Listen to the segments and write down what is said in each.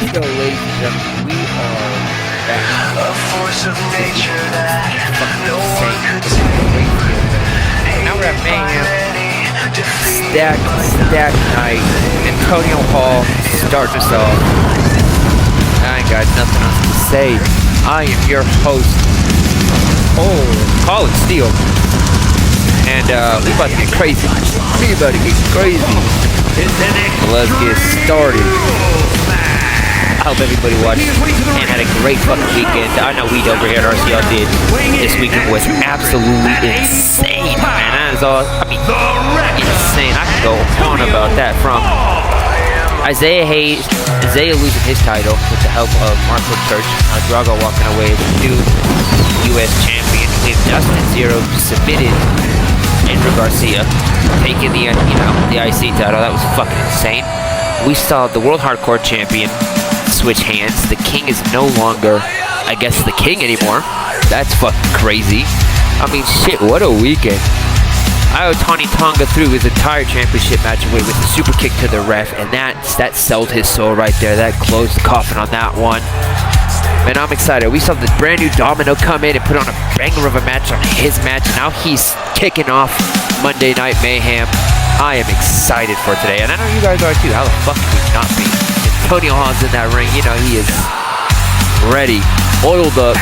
Yo, ladies and gentlemen, we are back. A force of nature that no one could take. Now we're at Mayhem. Stack night. Antonio Hall starting us off. I ain't got nothing else to say. I am your host, Colin Steele. And we about to get crazy. Let's get started. I hope everybody watched and had a great fucking weekend. I know we over here at RCL did. This weekend was absolutely insane, man. That is all, I mean, insane. I can go on about that from Isaiah losing his title with the help of Marco Church, Drago walking away as the new U.S. champion, with Dustin Zero submitted Andrew Garcia taking the IC title. That was fucking insane. We saw the World Hardcore Champion switch hands. The King is no longer, I guess, the King anymore. That's fucking crazy. I mean, shit, what a weekend. Tony Tonga threw his entire championship match away with a super kick to the ref, and that sold his soul right there. That closed the coffin on that one. Man, I'm excited. We saw the brand new Domino come in and put on a banger of a match on his match. Now he's kicking off Monday Night Mayhem. I am excited for today, and I know you guys are too. How the fuck could we not be? Antonio Hall's in that ring. You know, he is ready, oiled up,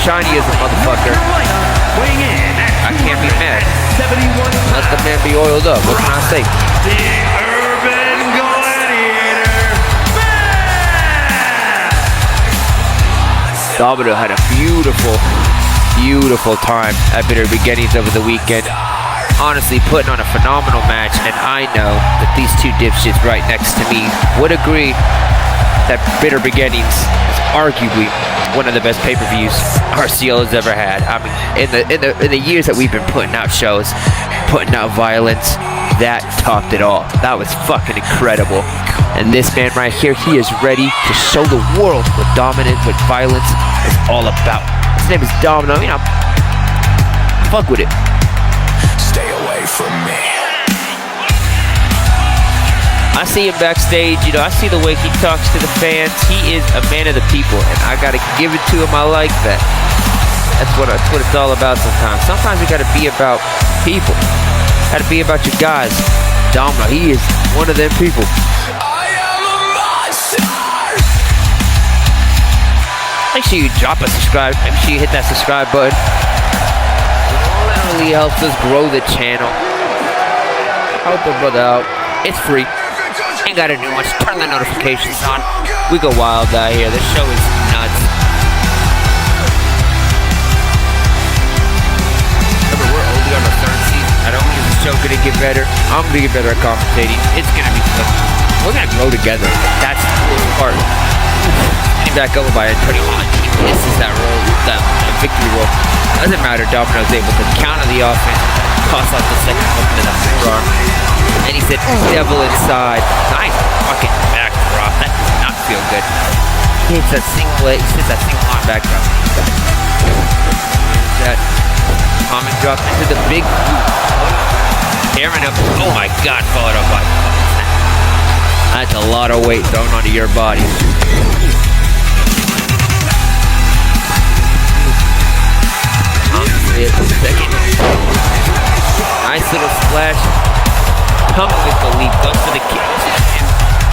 shiny as a motherfucker. I can't be mad. Let the man be oiled up. What can I say? The Urban Gladiator. Domino had a beautiful time at Bitter Beginnings over the weekend. Honestly, putting on a phenomenal match, and I know that these two dipshits right next to me would agree that Bitter Beginnings is arguably one of the best pay-per-views RCL has ever had. I mean, in the years that we've been putting out shows, putting out violence, that topped it all. That was fucking incredible. And this man right here, he is ready to show the world what dominance, what violence is all about. His name is Domino. You know, fuck with it. Stay away from me. I see him backstage, you know, I see the way he talks to the fans. He is a man of the people, and I gotta give it to him. I like that. That's what it's all about sometimes. Sometimes we gotta be about people. Gotta be about your guys. Domino, he is one of them people. I am a monster. Make sure you drop a subscribe. Make sure you hit that subscribe button. It really helps us grow the channel. Help a brother out. It's free. Ain't gotta do much. Turn the notifications on. We go wild out here. This show is nuts. Remember, we're only on the third season. I don't think this show gonna get better. I'm gonna get better at commentating. It's gonna be fun. We're gonna grow together. That's the cool part. Getting back over by Antonio Hall. This is that roll, that victory roll. Doesn't matter. Domino's able to counter the offense, toss out the second hook to the forearm. And he said, devil inside. Nice fucking back drop. That does not feel good. He hits that single arm back drop. That common drop into the big boot. Tearing up. Oh my god, followed up by. That's a lot of weight thrown onto your body. Second. Nice little splash. Comes with the leap, goes for the kick.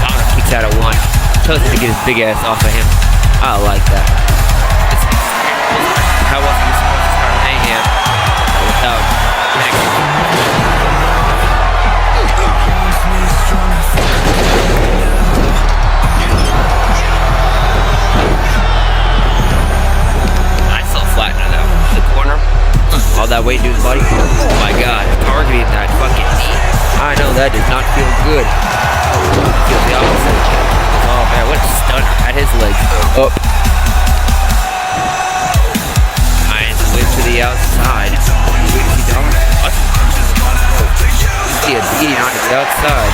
Domino kicks out at one. Tells him to get his big ass off of him. I like that. How else are you supposed to start Mayhem without connection? Nice little flattener though. The corner. All that weight to his body. Oh my god. Targeting that fucking knee. I know that does not feel good. Feels the opposite. Oh man, what a stunner at his legs. Up. Nice whip to the outside. We see a beating onto the outside.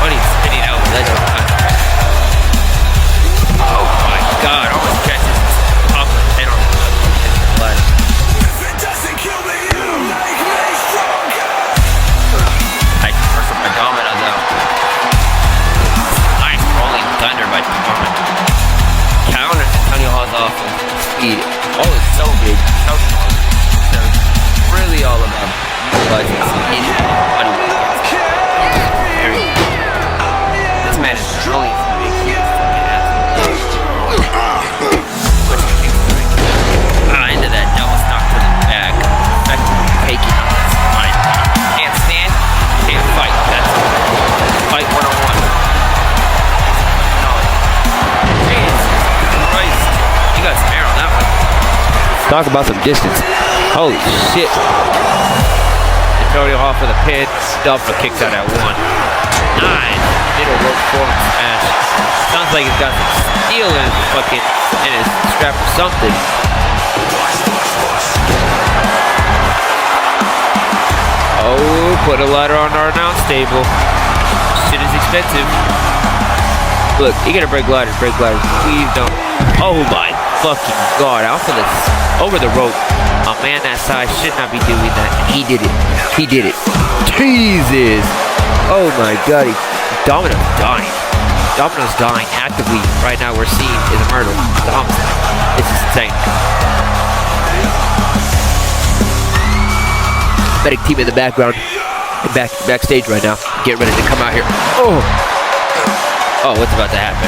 Funny spinning out ledge of time. Oh my god, almost catches top of the head on the blood. If it doesn't kill me, you make me. but it's unbelievable. This man is really into that double stock to the back. Taking on this line. Can't stand, can't fight. That's fight 101. Jesus Christ. You got some air on that one. Talk about some distance. Holy shit. Antonio Hall for the pin. Delta kicks out at 1. 9. Middle rope form smash. Sounds like he's got some steel in his fucking in his strap or something. Oh, put a ladder on our announce table. Shit is expensive. Look, you gotta break ladders, please don't. Oh my fucking god, out for this over the rope. A man that size should not be doing that. And he did it. He did it. Jesus. Oh my god, Domino's dying. Domino's dying actively right now. We're seeing is a murder. It's insane. Medic team in the background, backstage right now, getting ready to come out here. Oh, what's about to happen?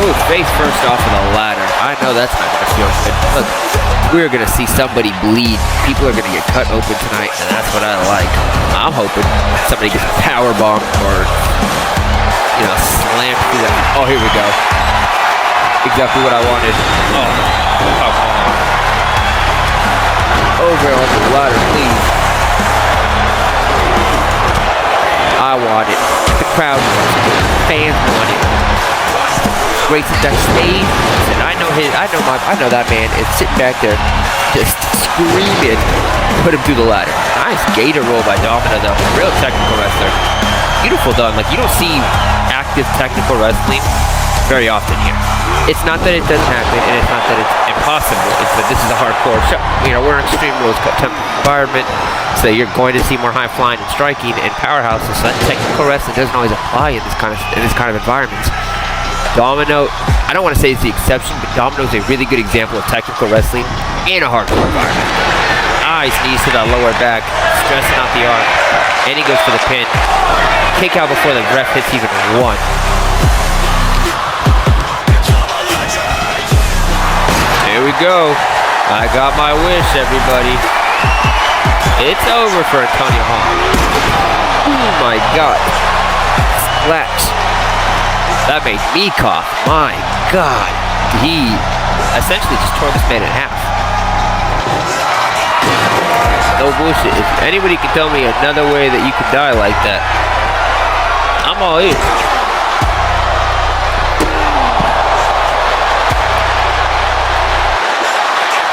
Oh, face first off of the ladder. I know that's not gonna feel good. Look, we're gonna see somebody bleed. People are gonna get cut open tonight, and that's what I like. I'm hoping somebody gets a power bomb or, you know, slam through that. Oh, here we go. Exactly what I wanted. Oh, come on. Over on the ladder, please. I want it. The crowd wants it. Fans want it. Great that stage. And I know that man is sitting back there just screaming. Put him through the ladder. Nice gator roll by Domino though. Real technical wrestler. Beautiful done. Like you don't see active technical wrestling very often here. It's not that it doesn't happen, and it's not that it's impossible. It's that this is a hardcore show. You know, we're in Extreme Rules environment, so you're going to see more high flying and striking and powerhouses. So that technical wrestling doesn't always apply in this kind of environments. Domino, I don't want to say it's the exception, but Domino is a really good example of technical wrestling in a hardcore environment. Nice knees to that lower back, stressing out the arm, and he goes for the pin. Kick out before the ref hits even 1. Here we go. I got my wish, everybody. It's over for Antonio Hall. Oh my god. Splash. That made me cough. My god. He essentially just tore this man in half. No bullshit. If anybody can tell me another way that you could die like that, I'm all in.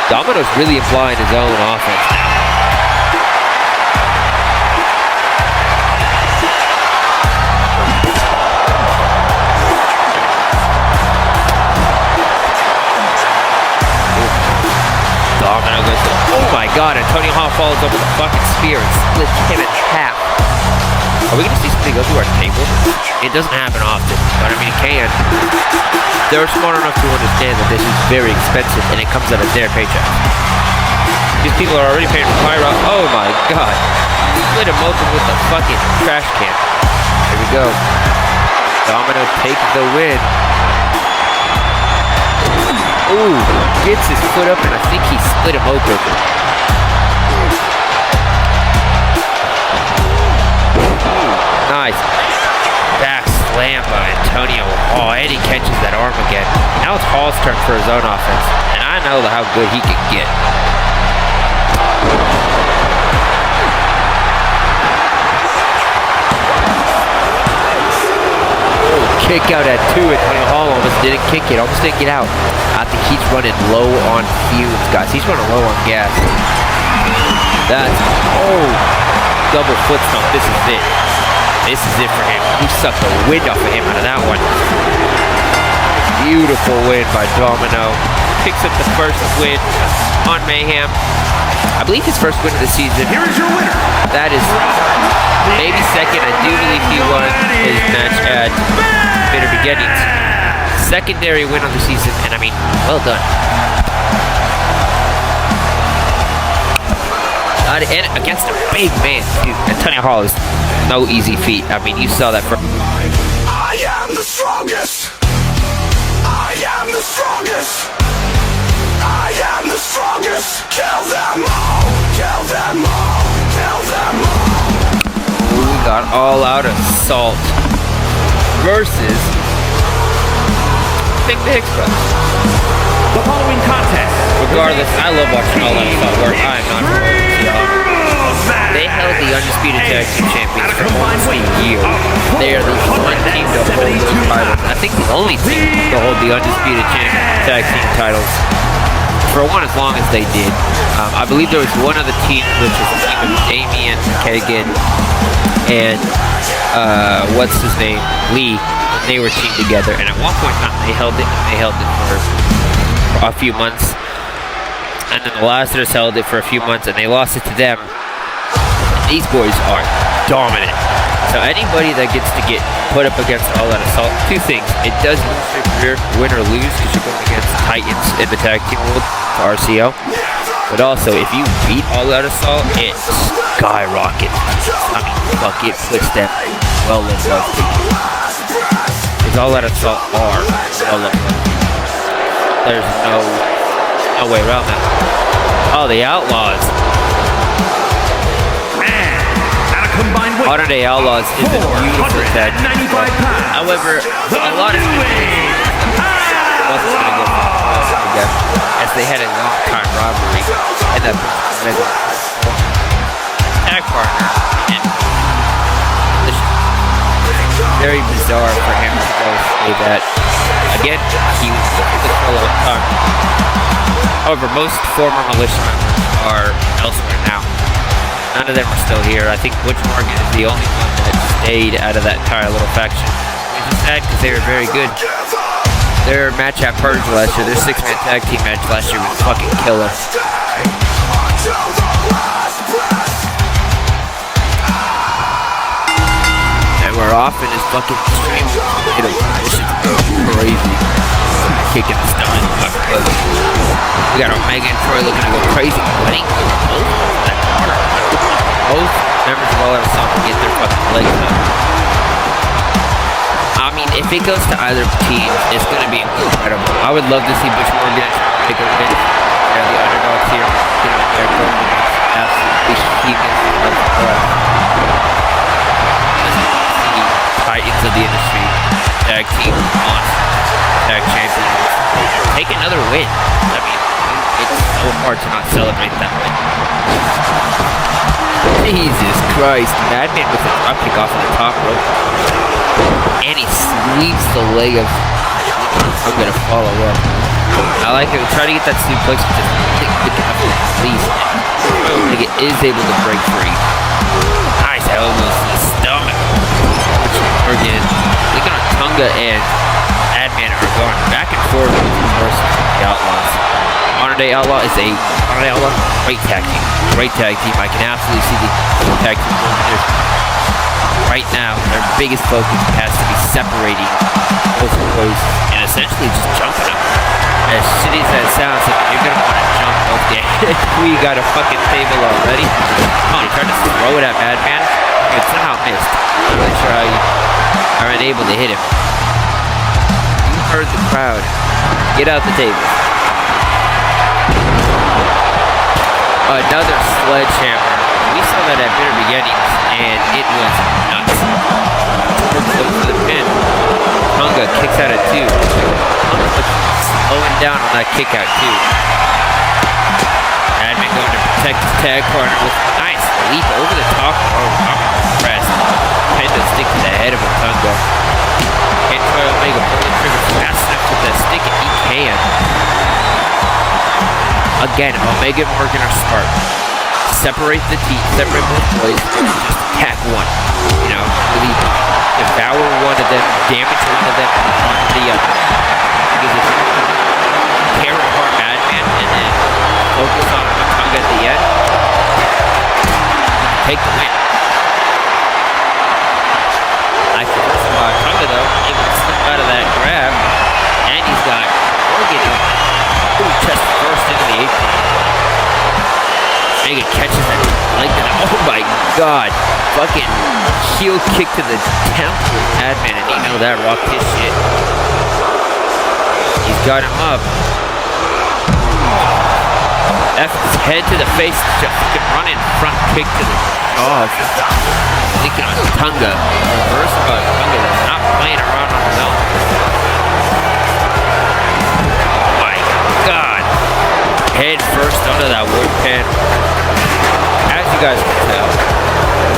Domino's really implying his own offense now. Domino goes to, oh my god, Antonio Hall follows up with a fucking spear and splits him in half. Are we gonna see something go through our table? It doesn't happen often, but I mean it can. They're smart enough to understand that this is very expensive and it comes out of their paycheck. These people are already paying for pyro. Oh my god. Split him open with a fucking trash can. Here we go. Domino takes the win. Ooh, gets his foot up and I think he split him open. Nice. Back slam by Antonio. Oh, and he catches that arm again. Now it's Hall's turn for his own offense. And I know how good he can get. Oh, kick out at 2. Antonio Hall almost didn't kick it. Almost didn't get out. I think he's running low on fumes, guys. He's running low on gas. That's, oh, double foot stomp. This is it. This is it for him. He sucked the wind off of him out of that one. Beautiful win by Domino. Picks up the first win on Mayhem. I believe his first win of the season. Here is your winner. That is maybe second. I do believe he won his match at Bitter Beginnings. Secondary win of the season, and I mean, well done. lot of, and against a big man, dude. Antonio Hall is no easy feat. I mean, you saw that from. I am the strongest. I am the strongest. I am the strongest. Kill them all. Kill them all. Kill them all. We got All Out Assault versus Big Express. The following contest. Regardless, I love watching All Out Assault work. I am not They held the Undisputed Tag Team Champions for almost a year. They are the one team to hold the titles. I think the only team to hold the Undisputed Tag Team titles for as long as they did. I believe there was one other team, which was the team of Damian Kagan and what's his name, Lee. They were teamed together, and at one point in time, they held it. They held it for a few months, and then the Lazarus held it for a few months, and they lost it to them. And these boys are dominant. So anybody that gets to get put up against All Out Assault, two things: it does boost your career, win or lose, because you're going against Titans in the tag team world, to RCL. But also, if you beat All Out Assault, it skyrockets. I mean, fuck, it puts them well above people. Because All Out Assault are well above. There's no way around that. Oh, the Outlaws. Modern Day Outlaws is a beautiful tag. However, a lot of people wasn't going to go again, as they had a long time robbery and that tag partner. And very bizarre for him to go say that. Again, he was with for a long time. However, most former militia members are elsewhere now. None of them are still here. I think Butch Morgan is the only one that stayed out of that entire little faction. Which is sad because they were very good. Their match at Purge last year, their 6-man tag team match last year was fucking killer. And we're off in his fucking stream. This is crazy. Kicking the stomach. We got Omega and Troy looking to go crazy. Both members of All Out Assault can get their fucking legs up. I mean, if it goes to either team, it's going to be incredible. I would love to see Butch Morgan take a win. They're the underdogs here. They're going against absolutely heathens of the Titans of the industry. Tag team monsters. Tag champions. Take another win. I mean, it's so hard to not celebrate that win. Jesus Christ, Madman with a drop kick off of the top rope. And he sweeps the leg of I'm gonna follow up. I like it. Try to get that suplex, but just quick enough to release. I think it is able to break free. Nice elbows to the stomach. Again, looking on Tunga and Madman are going back and forth with the Outlaws. Modern Day Outlaw is a great tag team. Great tag team. I can absolutely see the tag team going there. Right now, their biggest focus has to be separating both boys and essentially just jumping them. As shitty as that sounds, you're gonna want to jump both days. We got a fucking table already. Oh, he tried to throw it at Madman. It somehow missed. I'm not sure how you are unable to hit him. You heard the crowd. Get out the table. Another sledgehammer. We saw that at Bitter Beginnings, and it was nuts. Looks for the pin. Tunga kicks out at 2. Tunga slowing down on that kick out too. Madman going to protect his tag partner with a nice leap over the top. Oh, I'm impressed. Pin to stick to the head of a Tunga. And Troy Omega pull the trigger fast enough with that stick, and he can. Again, Omega and Morgan are smart. Separate the team, separate both boys, and just attack one. You know, really devour one of them, damage one of them, and harm the other. Because if you tear apart Madman and then focus on Tunga at the end, take the win. I feel Tunga though, able to slip out of that grab, and he's got Morgan chest first into the apron. Omega catches that Oh my god. Fucking heel kick to the temple. Madman, and you know that rocked his shit. He's got him up. F his head to the face. Just fucking running front kick to the jaws. Thinking on Tunga. Reverse Tunga was not playing around on his own. Oh my god. Head first under that wood pen. As you guys can tell,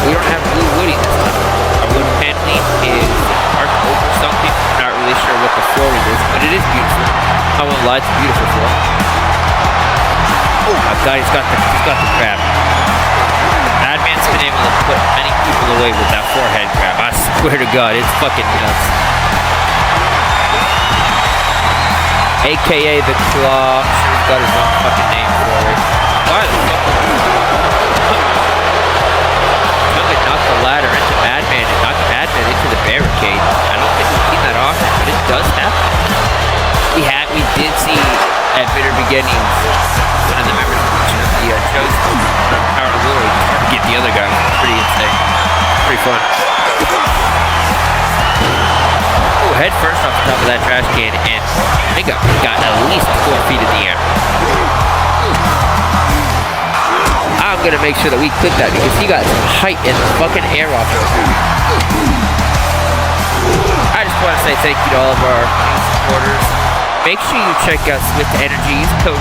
we don't have blue woody this time. Our wood pen leaf is dark over something. I'm not really sure what the flooring is, but it is beautiful. I won't lie, it's beautiful floor. Oh my god, he's got the grab. Madman's been able to put many people away with that forehead grab. I swear to god, it's fucking nuts. AKA the Claw. He's got his own fucking name for it. Why the fuck? Knocked the ladder into Madman and knocked Madman into the barricade. I don't think we've seen that often, but it does happen. We did see at Bitter Beginnings one of the members of the Chosen from Power of Glory target the other guy. Pretty insane. Pretty fun. Oh, head first off the top of that trash can, and they got at least 4 feet in the air. I'm gonna make sure that we clip that because he got some height in the fucking air off of it. I just want to say thank you to all of our supporters. Make sure you check out Swift Energy. Use code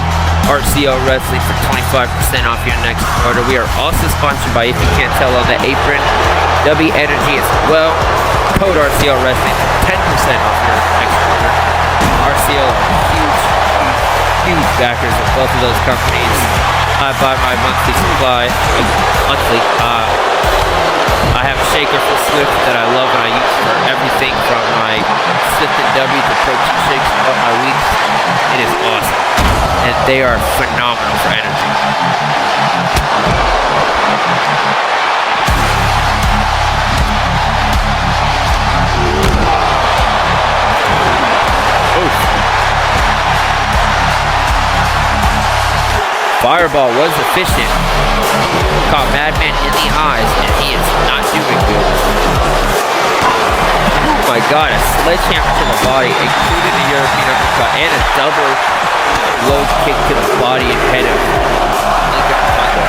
RCL Wrestling for 25% off your next order. We are also sponsored by, if you can't tell on the apron, W Energy as well. Code RCL Wrestling for 10% off your next order. RCL are huge backers of both of those companies. I buy my monthly supply. I have a shaker for Swift that I love and I use for everything from my Swift and W to protein shakes throughout my weeks. It is awesome. And they are phenomenal for energy. Oof. Fireball was efficient. Caught Madman in the eyes, and he is not doing good. Oh my god, a sledgehammer to the body, including the European uppercut, and a double low kick to the body and head of Lincoln Tunga.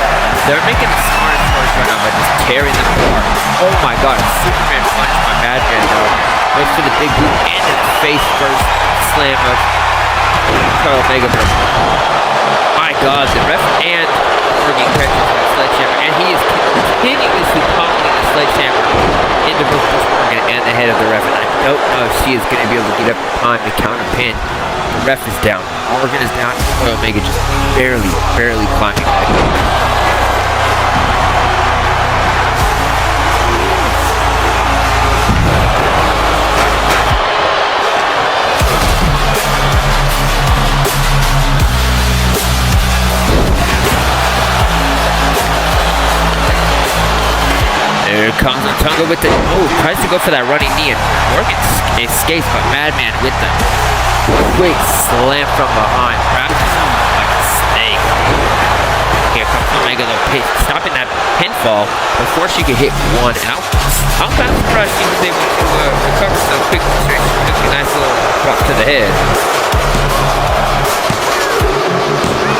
They're making a smart approach right now by just tearing them apart. Oh my god, a Superman punch by Madman though. Goes for the big boot and in the face first slam of Carl Omega. My god, the ref and Morgan catches the sledgehammer, and he is continuously pummeling the sledgehammer into both Bush Morgan and the head of the ref, and I don't know if she is going to be able to get up in time to counter pin. The ref is down, Morgan is down, and Omega just barely climbing back. Here comes Tunga with the, tries to go for that running knee, and Morgan escapes, but Madman with the quick slam from behind, wraps himself like a snake. Here comes Omega though, stopping that pinfall before she could hit one, and I'm kind of surprised she was able to recover so quickly. She took a nice little drop to the head.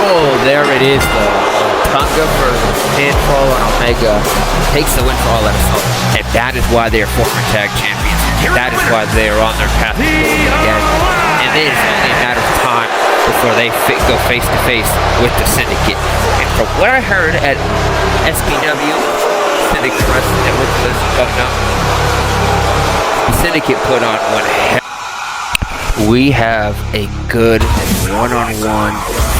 Oh, there it is though. Tunga for the pinfall on Omega takes the win for All Out Assault, and that is why they are former tag champions. That is why they are on their path to glory again. And it is only a matter of time before they go face to face with the Syndicate. And from what I heard at SPW, Syndicate Wrestling Network, for those who don't know, the Syndicate put on one hell. We have a good one-on-one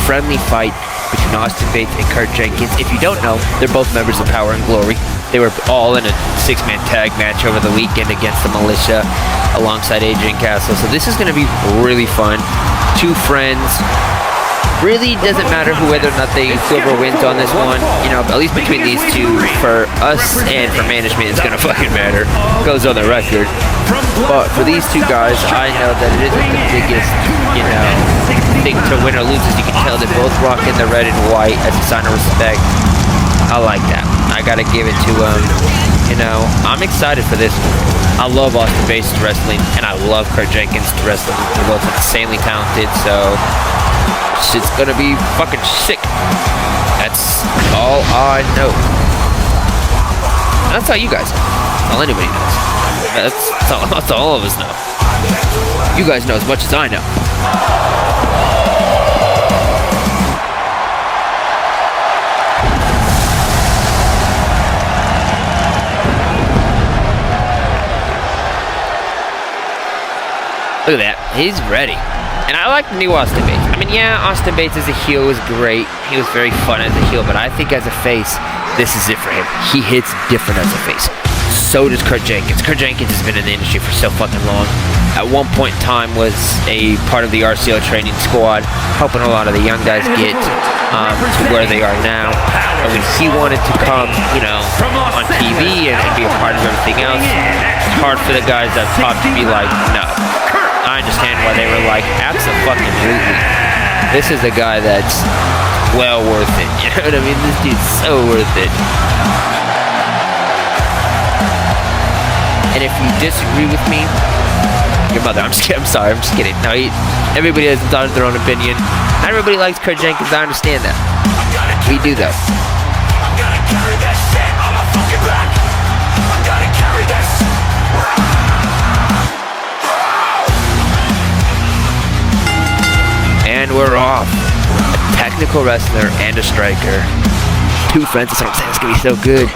friendly fight between Austin Bates and Kurt Jenkins. If you don't know, they're both members of Power and Glory. They were all in a 6-man tag match over the weekend against the Militia alongside Adrian Castle. So this is going to be really fun. Two friends. Really doesn't matter whether or not whoever wins on this one. You know, at least between these two, for us and for management, it's going to fucking matter. Goes on the record. But for these two guys, I know that it isn't the biggest, you know, thing to win or lose. As you can tell, they're both rocking the red and white as a sign of respect. I like that. I gotta give it to him. You know, I'm excited for this. I love Austin Bates wrestling, and I love Kurt Jenkins wrestling. They're both insanely talented, so shit's gonna be fucking sick. That's all I know. That's all you guys know. That's all anybody knows. That's all of us know. You guys know as much as I know. Look at that. He's ready. And I like the new Austin Bates. I mean, yeah, Austin Bates as a heel was great. He was very fun as a heel, but I think as a face, this is it for him. He hits different as a face. So does Kurt Jenkins. Kurt Jenkins has been in the industry for so fucking long. At one point in time was a part of the RCL training squad, helping a lot of the young guys get to where they are now. And when he wanted to come, you know, on TV and be a part of everything else, it's hard for the guys up top to be like, no. I understand why they were like, absolutely. This is a guy that's well worth it. You know what I mean? This dude's so worth it. And if you disagree with me, your mother. I'm just kidding. I'm sorry. I'm just kidding. No, everybody has their own opinion. Not everybody likes Kurt Jenkins. I understand that. We do though. And we're off. A technical wrestler and a striker. Two friends. That's what I'm saying. It's gonna be so good.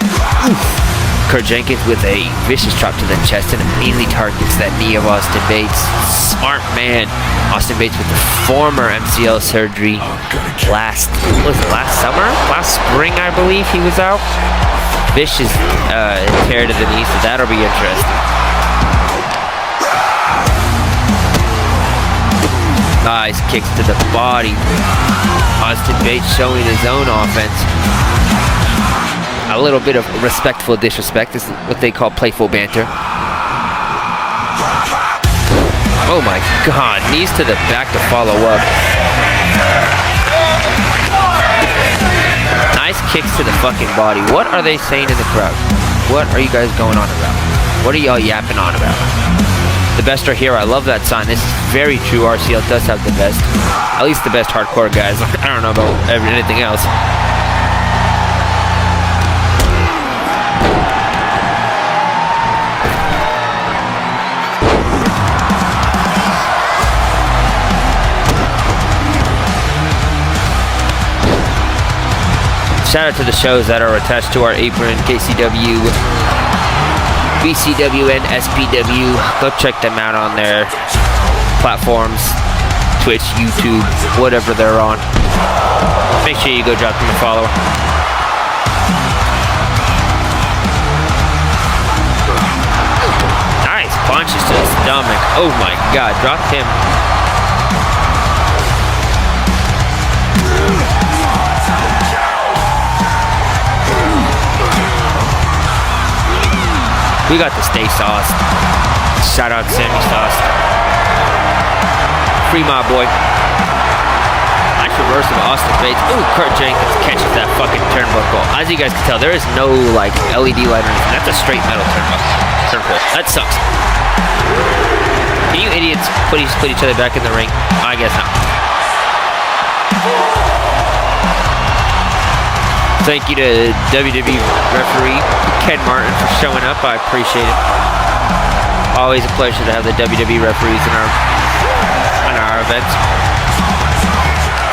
Oof. Kurt Jenkins with a vicious chop to the chest and immediately targets that knee of Austin Bates. Smart man. Austin Bates with the former MCL surgery last summer? Last spring, I believe he was out. Vicious tear to the knee, so that'll be interesting. Nice kicks to the body. Austin Bates showing his own offense. A little bit of respectful disrespect is what they call playful banter. Oh my god, knees to the back to follow up. Nice kicks to the fucking body. What are they saying in the crowd? What are you guys going on about? What are y'all yapping on about? The best are here. I love that sign. This is very true. RCL does have the best. At least the best hardcore guys. I don't know about anything else. Shout out to the shows that are attached to our apron, KCW, BCW, and SPW. Go check them out on their platforms, Twitch, YouTube, whatever they're on. Make sure you go drop them a follow. Nice punches to the stomach. Oh my god, dropped him. We got the stay sauce. Shout out Sammy Sauce. Free my boy. Nice reverse of Austin Bates. Ooh, Kurt Jenkins catches that fucking turnbuckle. As you guys can tell, there is no like LED light or anything. That's a straight metal turnbuckle. That sucks. Can you idiots put each other back in the ring? I guess not. Thank you to WWE referee Ken Martin for showing up. I appreciate it. Always a pleasure to have the WWE referees in our events.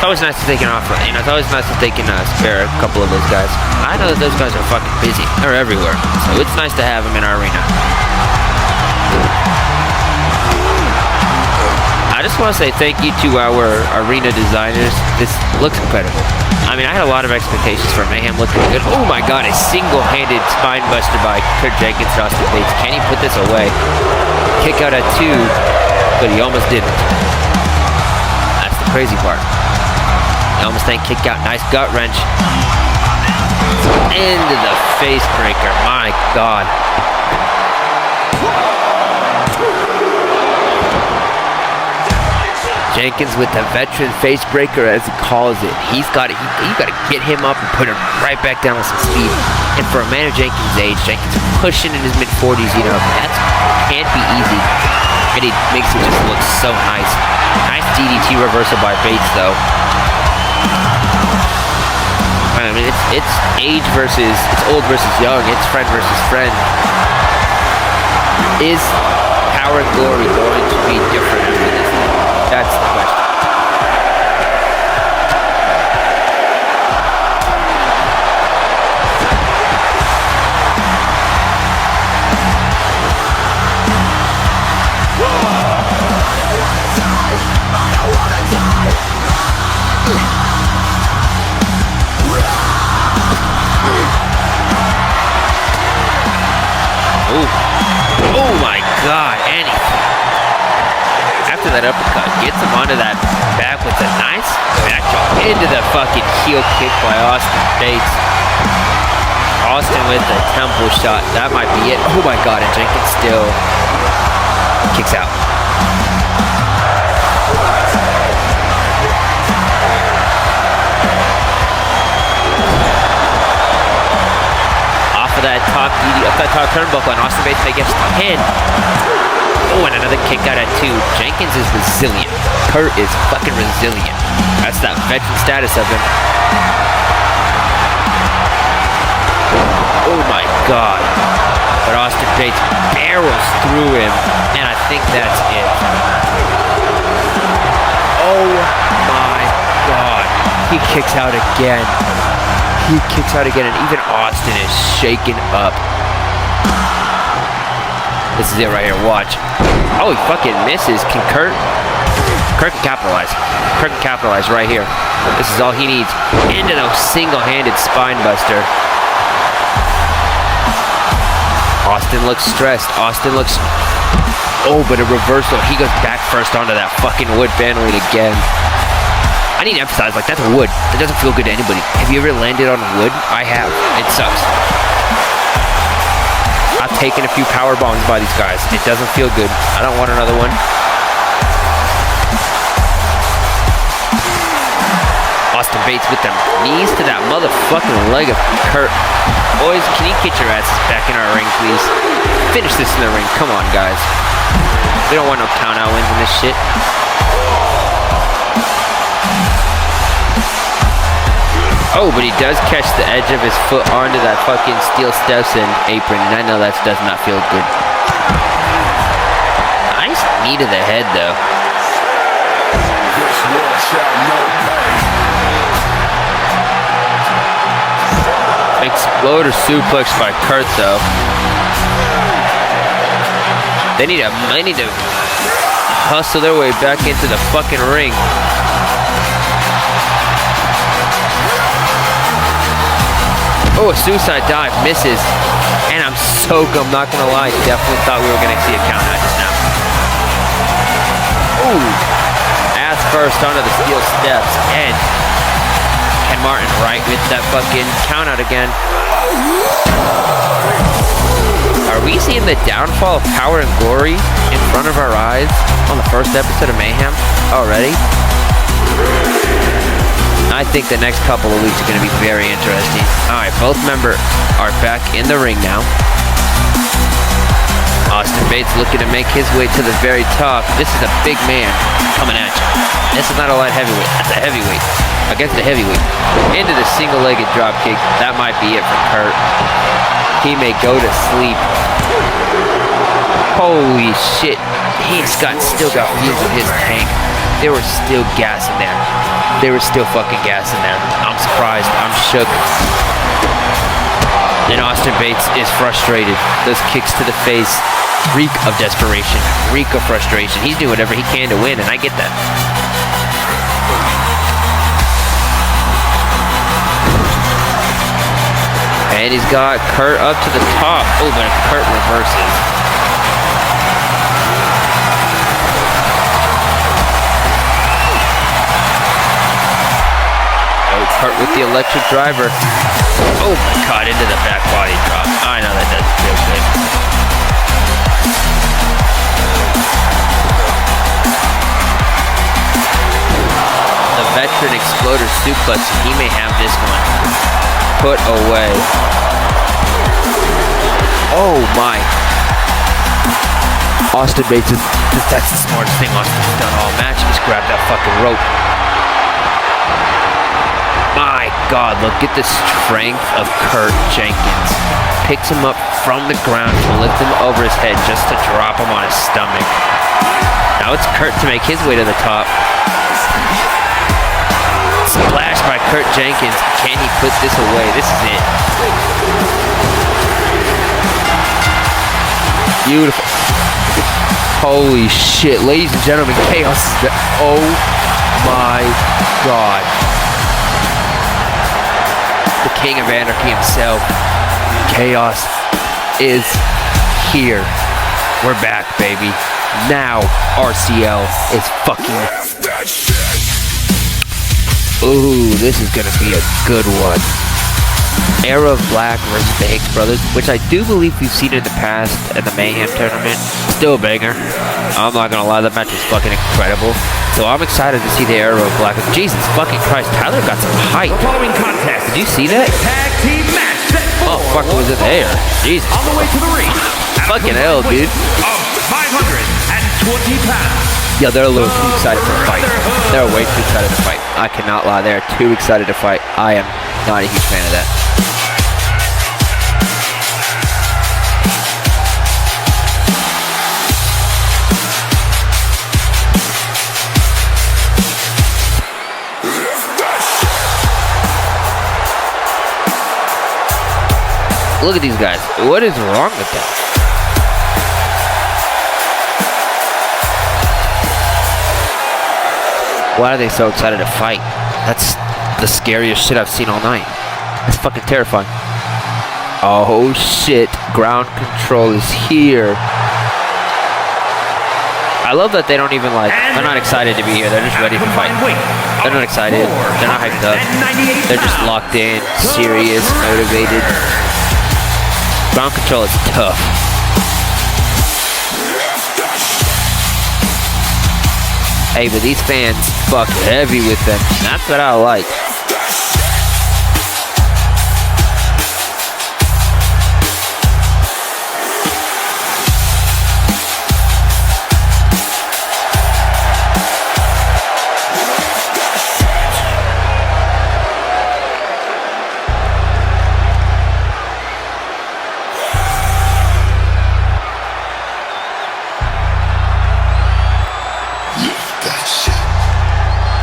It's always nice that they can offer. You know, it's always nice that they can spare a couple of those guys. I know that those guys are fucking busy. They're everywhere, so it's nice to have them in our arena. I just want to say thank you to our arena designers. This looks incredible. I mean, I had a lot of expectations for Mayhem looking good. Oh my god, a single-handed spine buster by Kurt Jenkins and Austin Bates. Can he put this away? Kick out at 2, but he almost didn't. That's the crazy part. He almost ain't kick out. Nice gut wrench. Into the face breaker. My god. Jenkins with the veteran face breaker, as he calls it. He's got it. You got to get him up and put him right back down with some speed. And for a man of Jenkins' age, Jenkins pushing in his mid-40s, you know, that can't be easy. And he makes it just look so nice. Nice DDT reversal by Bates, though. I mean, it's age versus, it's old versus young. It's friend versus friend. Is Power and Glory going to be different after this? That's the question. Oh my God, and after that uppercut, gets him onto that back with a nice back drop into the fucking heel kick by Austin Bates. Austin with the temple shot, that might be it. Oh my God, and Jenkins still kicks out. That top DD up that top turnbuckle, and Austin Bates may get to the pin. Oh, and another kick out at 2. Jenkins is resilient. Kurt is fucking resilient. That's that veteran status of him. Oh my God. But Austin Bates barrels through him, and I think that's it. Oh my God. He kicks out again. He kicks out again, and even Austin is shaken up. This is it right here. Watch. Oh, he fucking misses. Can Kurt can capitalize. Kurt can capitalize right here. This is all he needs. Into the single-handed spine buster. Austin looks stressed. Austin looks... Oh, but a reversal. He goes back first onto that fucking wood bandolier again. I need to emphasize, like, that's wood. It doesn't feel good to anybody. Have you ever landed on wood? I have. It sucks. I've taken a few power bombs by these guys. It doesn't feel good. I don't want another one. Austin Bates with them knees to that motherfucking leg of Kurt. Boys, can you get your asses back in our ring, please? Finish this in the ring. Come on, guys. We don't want no count-out wins in this shit. Oh, but he does catch the edge of his foot onto that fucking steel steps and apron, and I know that does not feel good. Nice knee to the head, though. Exploder suplex by Kurt, though. They need to hustle their way back into the fucking ring. Oh, a suicide dive, misses. And I'm not gonna lie, definitely thought we were gonna see a count out just now. Ooh, ass first onto the steel steps, and Ken Martin right with that fucking count out again. Are we seeing the downfall of Power and Glory in front of our eyes on the first episode of Mayhem already? I think the next couple of weeks are going to be very interesting. Alright, both members are back in the ring now. Austin Bates looking to make his way to the very top. This is a big man coming at you. This is not a light heavyweight. That's a heavyweight. Against a heavyweight. Into the single-legged dropkick. That might be it for Kurt. He may go to sleep. Holy shit. Still got fumes in his tank. There was still gas in there. There was still fucking gas in there. I'm surprised. I'm shook. And Austin Bates is frustrated. Those kicks to the face reek of desperation. Reek of frustration. He's doing whatever he can to win, and I get that. And he's got Kurt up to the top. Oh, but Kurt reverses. Kurt with the electric driver. Oh my God, into the back body drop. I know that doesn't feel good. the veteran exploder suplex. He may have this one put away. Oh my. Austin Bates is, that's the smartest thing Austin's done all match, is grab that fucking rope. My God, look at the strength of Kurt Jenkins. Picks him up from the ground to lift him over his head just to drop him on his stomach. Now it's Kurt to make his way to the top. Splash by Kurt Jenkins. Can he put this away? This is it. Beautiful. Holy shit. Ladies and gentlemen, Chaos is the... Oh my God. The King of Anarchy himself. Chaos is here. We're back, baby. Now RCL is fucking... Ooh, this is gonna be a good one. Era of Black versus the Hicks Brothers, which I do believe we've seen in the past at the Mayhem tournament. Still a banger. I'm not gonna lie, that match was fucking incredible. So I'm excited to see the Era of Black. Jesus fucking Christ, Tyler got some height. The following contest. Did you see that? Tag team match set Oh, fuck, it was in the air. Jesus. on the way to the ring. Fucking hell, dude. Of 520 pounds. Yeah, they're a little too excited for a fight. They're way too excited to fight. I cannot lie, they're too excited to fight. I am not a huge fan of that. Look at these guys. What is wrong with them? Why are they so excited to fight? That's the scariest shit I've seen all night. That's fucking terrifying. Oh shit. Ground control is here. I love that they don't even like, they're not excited to be here. They're just ready to fight. They're not excited. They're not hyped up. They're just locked in, serious, motivated. Ground control is tough. Hey, but these fans fuck heavy with them. That's what I like.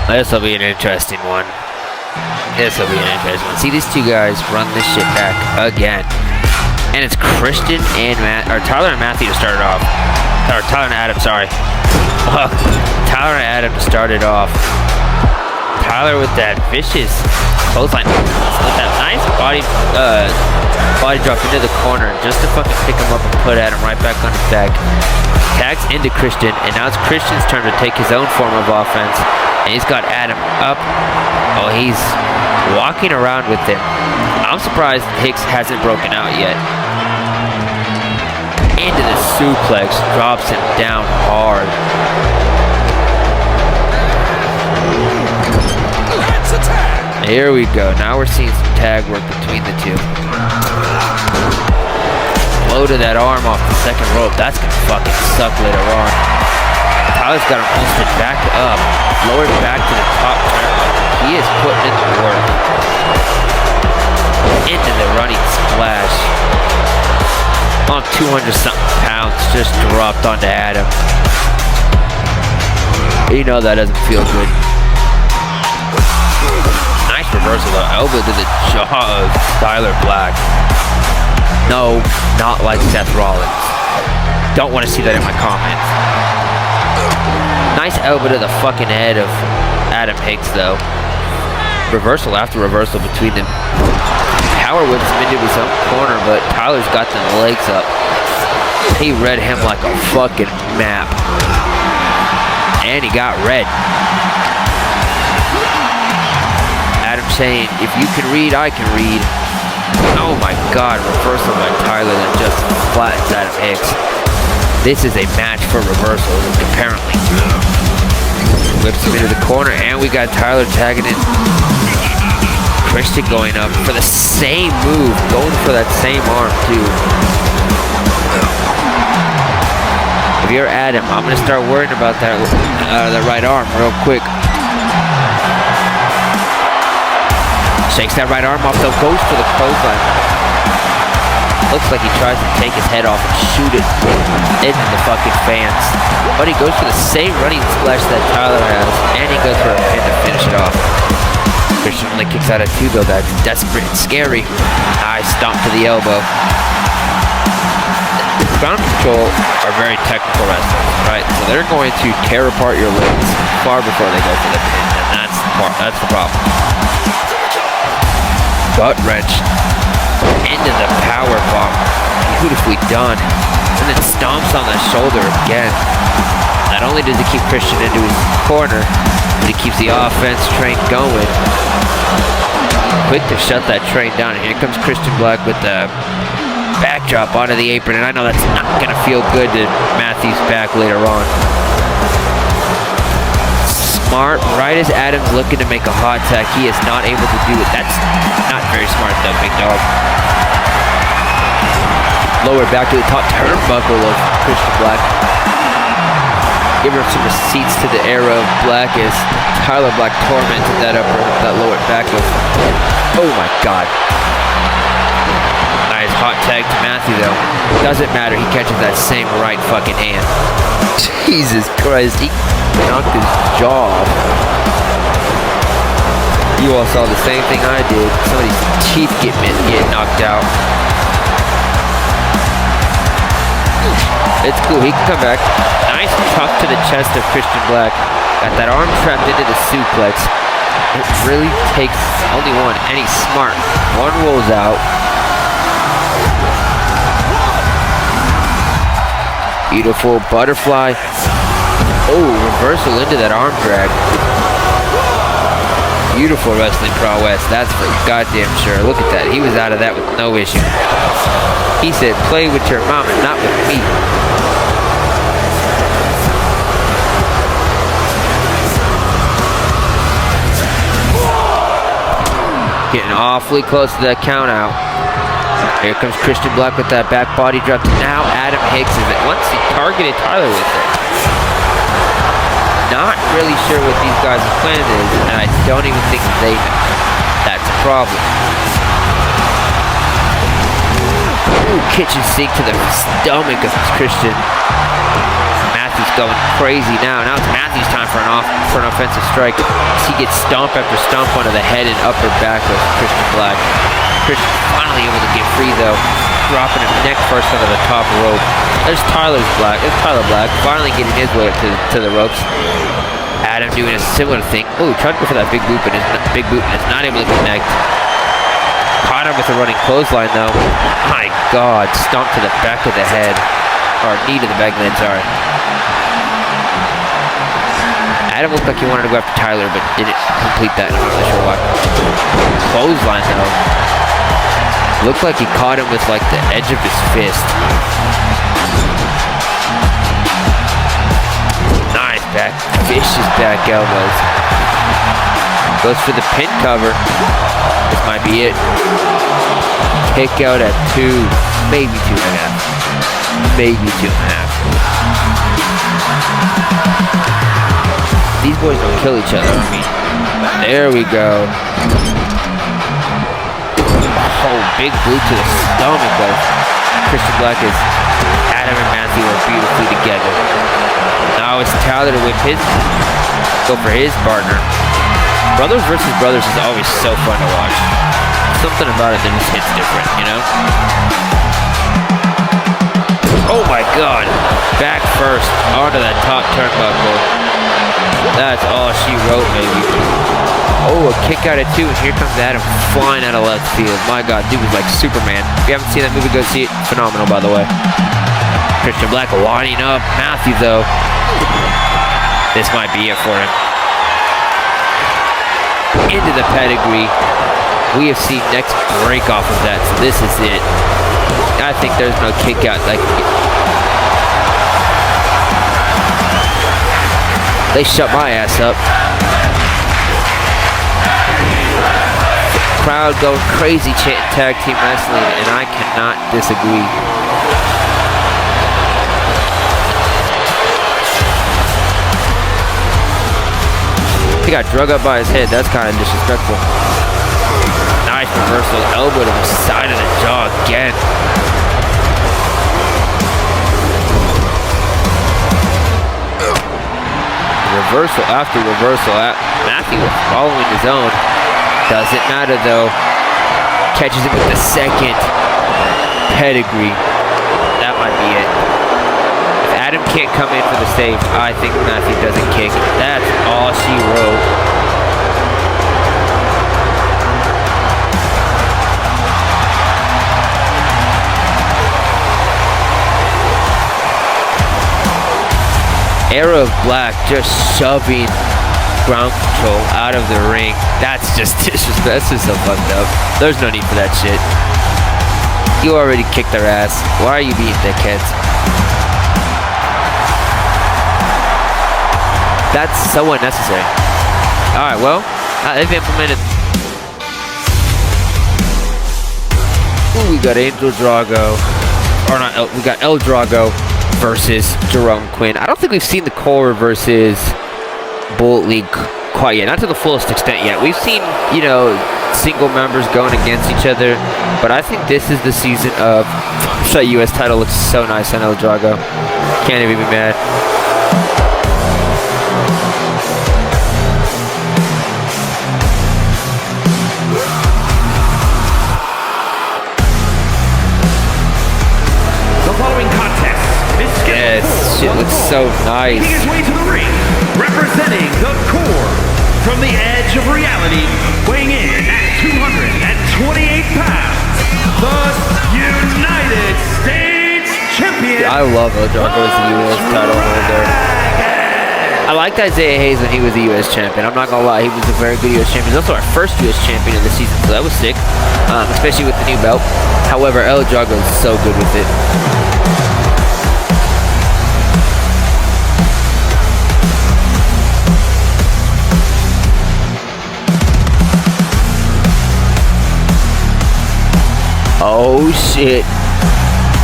This will be an interesting one. See these two guys run this shit back again. And it's Christian and Tyler and Matthew to start it off. Or Tyler and Adam, sorry. Tyler and Adam started off. Tyler with that vicious clothesline. With that nice body drop into the corner just to fucking pick him up and put Adam right back on his back. Tags into Christian, and now it's Christian's turn to take his own form of offense. And he's got Adam up. Oh, he's walking around with him. I'm surprised Hicks hasn't broken out yet. Into the suplex, drops him down hard. Here we go. Now we're seeing some tag work between the two. Blow to that arm off the second rope. That's gonna fucking suck later on. Tyler's got him posted back up, lowered back to the top turnbuckle. He is putting in the work. Into the running splash. On 200-something pounds, just dropped onto Adam. You know that doesn't feel good. Nice reversal though. Elbow to the jaw of Tyler Black. No, not like Seth Rollins. Don't want to see that in my comments. Nice elbow to the fucking head of Adam Hicks though. Reversal after reversal between them. Power whips him into his own corner, but Tyler's got the legs up. He read him like a fucking map. And he got red. Adam saying, if you can read, I can read. Oh my God, reversal by Tyler that just flattens Adam Hicks. This is a match for reversals, apparently. Whips him into the corner, and we got Tyler tagging in. Christian going up for the same move, going for that same arm too. If you're Adam, I'm gonna start worrying about that right arm real quick. Shakes that right arm off, though, goes for the clothesline. Looks like he tries to take his head off and shoot it into the fucking fans. But he goes for the same running splash that Tyler has, and he goes for a pin to finish it off. Christian only kicks out at 2, though. That's desperate and scary. Nice stomp to the elbow. Ground control are very technical wrestlers, right? So they're going to tear apart your legs far before they go for the pin, and that's the problem. Butt wrench into the power bomb. Beautifully done. And then stomps on the shoulder again. Not only does he keep Christian into his corner, but he keeps the offense train going. Quick to shut that train down. And here comes Christian Black with the backdrop onto the apron. And I know that's not going to feel good to Matthew's back later on. Smart, right as Adam's looking to make a hot tag, he is not able to do it. That's not very smart though, big dog. Lower back to the top turnbuckle of Christian Black. Give her some receipts to the era of Black as Tyler Black tormented that lower back of. Oh my God. Nice hot tag to Matthew though. Doesn't matter, he catches that same right fucking hand. Jesus Christ, he knocked his jaw off. You all saw the same thing I did. Somebody's teeth get knocked out. It's cool, he can come back. Nice tuck to the chest of Christian Black. Got that arm trapped into the suplex. It really takes only one, and he's smart. One rolls out. Beautiful butterfly. Oh, reversal into that arm drag. Beautiful wrestling prowess, that's for goddamn sure. Look at that, he was out of that with no issue. He said, play with your mama, not with me. Getting awfully close to that count out. Here comes Christian Black with that back body drop. Now Adam Hicks is it. Once he targeted Tyler with it. Not really sure what these guys' plan is, and I don't even think they know. That's a problem. Ooh, kitchen sink to the stomach of Christian. Matthew's going crazy now. Now it's Matthew's time for an offensive strike. He gets stomp after stomp onto the head and upper back of Christian Black. Christian finally able to get free though, dropping him neck first onto the top rope. There's Tyler Black, finally getting his way up to the ropes. Adam doing a similar thing. Oh, tried to go for that big boot, and is not able to connect. Caught him with a running clothesline though. My God, stomp to the back of the head, or knee to the back of the head, sorry. Adam looked like he wanted to go after Tyler, but didn't complete that. I'm not really sure why. Clothesline though. Looked like he caught him with like the edge of his fist. Nice back, vicious back elbows. Goes for the pin cover. This might be it. Kick out at 2, maybe 2.5. Maybe 2.5. These boys don't kill each other. I mean, there we go. Oh, big boot to the stomach of Christian Black as Adam and Matthew are beautifully together. Now it's Tyler to go for his partner. Brothers versus brothers is always so fun to watch. Something about it that just hits different, you know? Oh my God. Back first onto that top turnbuckle. That's all she wrote, baby. Oh, a kick out at 2, and here comes Adam flying out of left field. My God, dude was like Superman. If you haven't seen that movie, go see it. Phenomenal, by the way. Christian Black winding up. Matthew, though. This might be it for him. Into the pedigree. We have seen next break off of that, so this is it. I think there's no kick out like. They shut my ass up. Crowd going crazy chanting tag team wrestling, and I cannot disagree. He got drug up by his head. That's kind of disrespectful. Nice reversal. Elbow to the side of the jaw again. Reversal after reversal. Matthew following his own. Doesn't matter though. Catches him with the second pedigree. That might be it. If Adam can't come in for the save, I think Matthew doesn't kick. That's all she wrote. Era of Black just shoving ground control out of the ring. That's just disrespectful. That's just so fucked up. There's no need for that shit. You already kicked their ass. Why are you beating dickheads? That's so unnecessary. Alright, well, they've implemented. Ooh, we got Angel Drago. Or not, we got El Drago versus Jerome Quinn. I don't think we've seen the Core versus Bullet League quite yet. Not to the fullest extent yet. We've seen, you know, single members going against each other. But I think this is the season of... That U.S. title looks so nice on El Drago. Can't even be mad. Shit looks so nice. Making his way to the ring, representing the Core from the edge of reality, weighing in at 228 pounds, the United States Champion. I love El Drago as the U.S. title holder. I liked Isaiah Hayes when he was the U.S. champion. I'm not gonna lie, he was a very good U.S. champion. He's also our first U.S. champion of the season, so that was sick, especially with the new belt. However, El Drago is so good with it. Oh shit.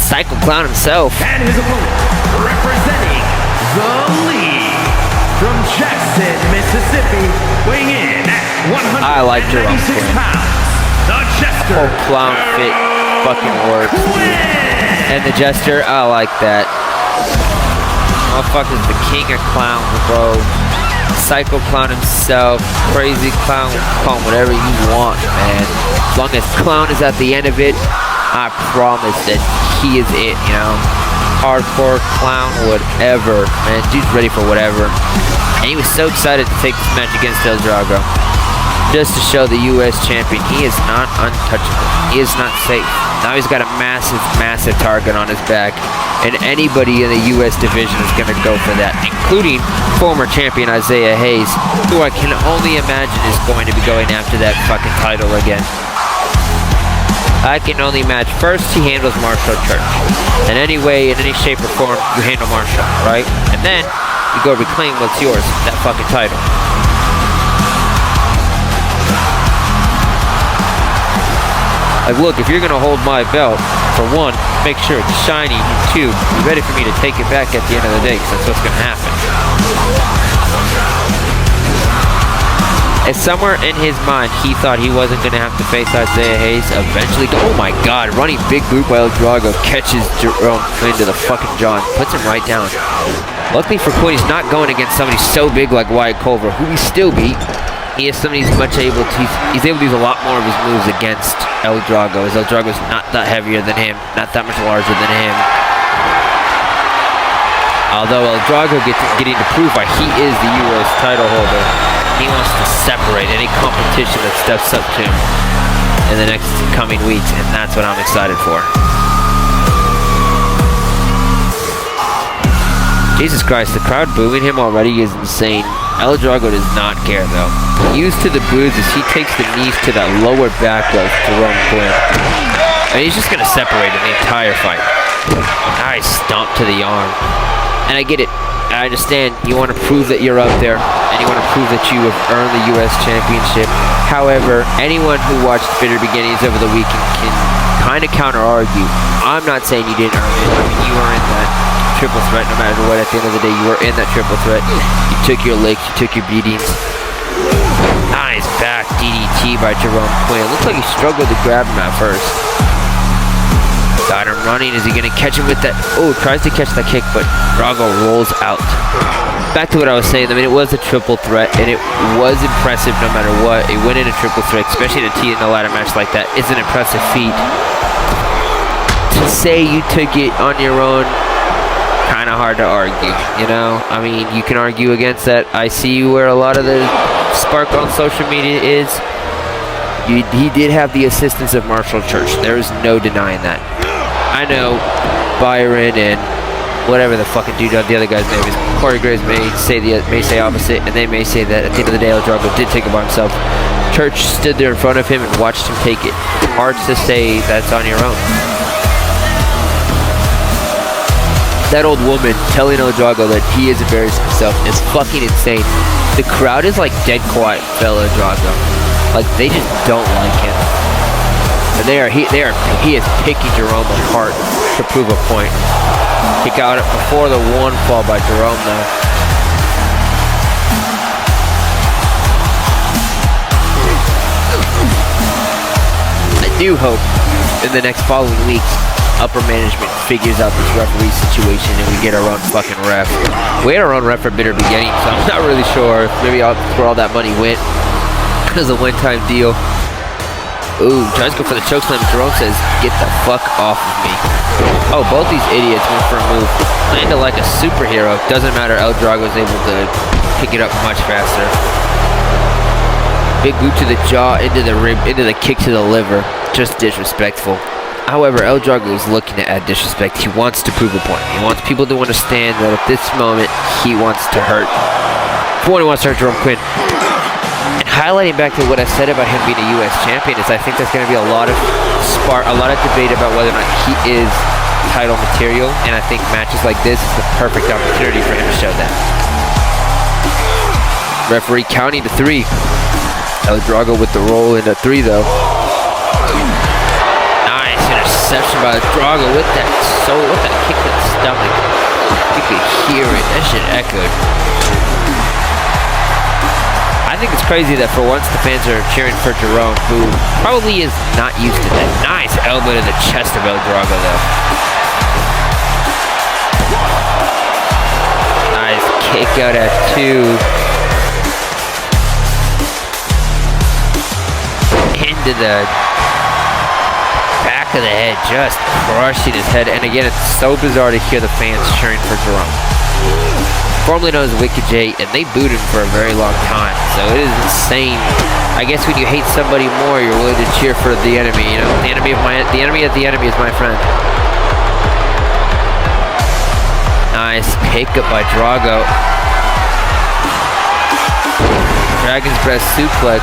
Psycho Clown himself. And his opponent, representing the League from Jackson, Mississippi, weighing in at 196 I like Jerome Quinn. pounds, the Jester. Oh, clown fit fucking works. And the Jester, I like that. Motherfucker's the king of clowns, bro. Psycho Clown himself, crazy clown, call him whatever you want, man. As long as clown is at the end of it, I promise that he is it, you know. Hardcore clown, whatever, man. Dude's ready for whatever. And he was so excited to take this match against El Drago. Just to show the U.S. champion, he is not untouchable. He is not safe. Now he's got a massive, massive target on his back. And anybody in the U.S. division is going to go for that, including former champion Isaiah Hayes, who I can only imagine is going to be going after that fucking title again. I can only imagine. First, he handles Marshall Church. In any way, in any shape or form, you handle Marshall, right? And then, you go reclaim what's yours, that fucking title. Like, look, if you're going to hold my belt, for one, make sure it's shiny, and two, be ready for me to take it back at the end of the day, because that's what's going to happen. If somewhere in his mind, he thought he wasn't going to have to face Isaiah Hayes, eventually, oh my god, running big boot by El Drago, catches Jerome Quinn to the fucking jaw, and puts him right down. Luckily for Quinn, he's not going against somebody so big like Wyatt Culver, who he still beat. He is somebody he's much able to, he's able to use a lot more of his moves against El Drago, as El Drago's not that heavier than him, not that much larger than him. Although El Drago getting to prove why he is the U.S. title holder, he wants to separate any competition that steps up to him in the next coming weeks, and that's what I'm excited for. Jesus Christ, the crowd booing him already is insane. El Drago does not care though. Used to the boos as he takes the knees to that lower back of Jerome Quinn. And he's just gonna separate in the entire fight. Nice stomp to the arm. And I get it. I understand you want to prove that you're up there, and you want to prove that you have earned the U.S. Championship. However, anyone who watched Bitter Beginnings over the weekend can kind of counter-argue. I'm not saying you didn't earn it. I mean, you were in that triple threat no matter what. At the end of the day, you were in that triple threat. You took your licks, you took your beatings. Nice back DDT by Jerome Quinn. Looks like he struggled to grab him at first. Got him running. Is he going to catch him with that? Oh, tries to catch that kick, but Drago rolls out. Back to what I was saying. I mean, it was a triple threat, and it was impressive no matter what. It went in a triple threat, especially to tee in a ladder match like that. It's an impressive feat. To say you took it on your own, kind of hard to argue, you know? I mean, you can argue against that. I see where a lot of the spark on social media is. He did have the assistance of Marshall Church. There's no denying that. I know Byron and whatever the fucking dude, the other guy's name is, Corey Graves may say opposite, and they may say that at the end of the day, El Drago did take it by himself. Church stood there in front of him and watched him take it. Hard to say that's on your own. That old woman telling El Drago that he is embarrassing himself is fucking insane. The crowd is like dead quiet for El Drago. Like, they just don't like him. And he is picking Jerome apart to prove a point. He got it before the one fall by Jerome, though. I do hope in the next following weeks, upper management figures out this referee situation and we get our own fucking ref. We had our own ref for Bitter Beginning, so I'm not really sure if maybe where all that money went. It was a one-time deal. Ooh, tries to go for the chokeslam. Jerome says, "Get the fuck off of me." Oh, both these idiots went for a move. Landed like a superhero. Doesn't matter, El Drago's able to pick it up much faster. Big boot to the jaw, into the rib, into the kick to the liver. Just disrespectful. However, El Drago is looking to add disrespect. He wants to prove a point. He wants people to understand that at this moment, he wants to hurt. For one, he wants to hurt Jerome Quinn. And highlighting back to what I said about him being a U.S. champion is I think there's going to be a lot of debate about whether or not he is title material, and I think matches like this is the perfect opportunity for him to show that. Referee counting to 3. El Drago with the roll into 3 though. Nice interception by Drago with that kick to the stomach. You could hear it. That shit echoed. I think it's crazy that for once the fans are cheering for Jerome, who probably is not used to that. Nice elbow to the chest of El Drago, though. Nice kick out at 2. Into the back of the head, just crushing his head. And again, it's so bizarre to hear the fans cheering for Jerome. Formerly known as Wicked J, and they booed him for a very long time, so it is insane. I guess when you hate somebody more, you're willing to cheer for the enemy. You know, the enemy of the enemy is my friend. Nice pickup by Drago. Dragon's Breath suplex.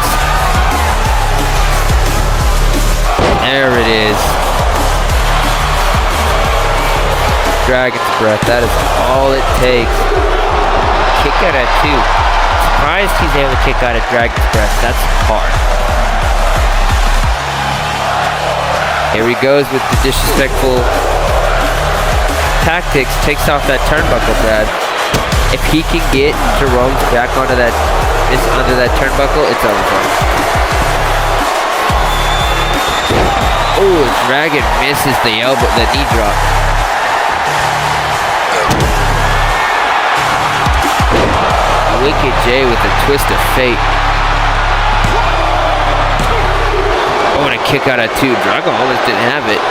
There it is. Dragon's Breath. That is all it takes. Kick out at 2. Surprised he's able to kick out at Dragon's Breath. That's hard. Here he goes with the disrespectful tactics. Takes off that turnbuckle, Brad. If he can get Jerome's back onto that, under that turnbuckle, it's over for him. Oh, Dragon misses the knee drop. Wicked J with a twist of fate. Oh, and a kick out at 2. Drago almost didn't have it.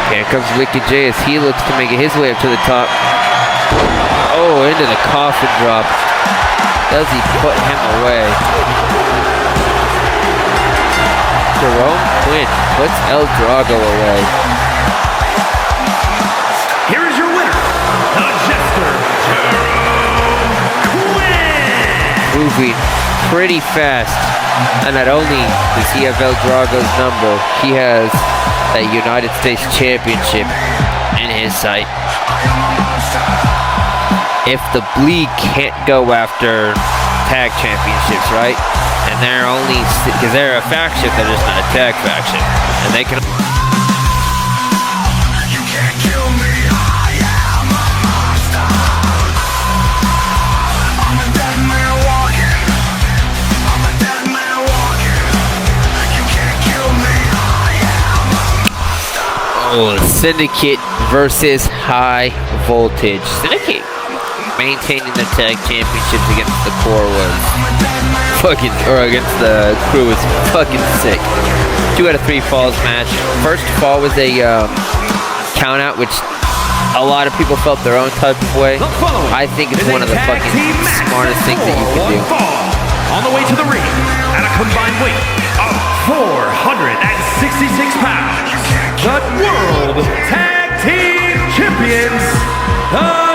Here comes Wicked J as he looks to make it his way up to the top. Oh, into the coffin drop. Does he put him away? Jerome Quinn puts El Drago away. Here is your winner, the Jester, Jerome Quinn! Moving pretty fast. And not only does he have El Drago's number, he has a United States Championship in his sight. If the Bleed can't go after tag championships, right? And they're only, because they're a faction, they're just not a tag faction. And they can... You can't kill me, I am a monster. I'm a dead man walking. I'm a dead man walking. You can't kill me, I am a monster. Oh, Syndicate versus High Voltage. Syndicate maintaining their tag championships against the Core was fucking, or against the Crew was fucking sick. 2 out of 3 falls match. First fall was a count out, which a lot of people felt their own type of way. I think it's one of the fucking smartest things that you can do. On the way to the ring at a combined weight of 466 pounds, the World Tag Team Champions, the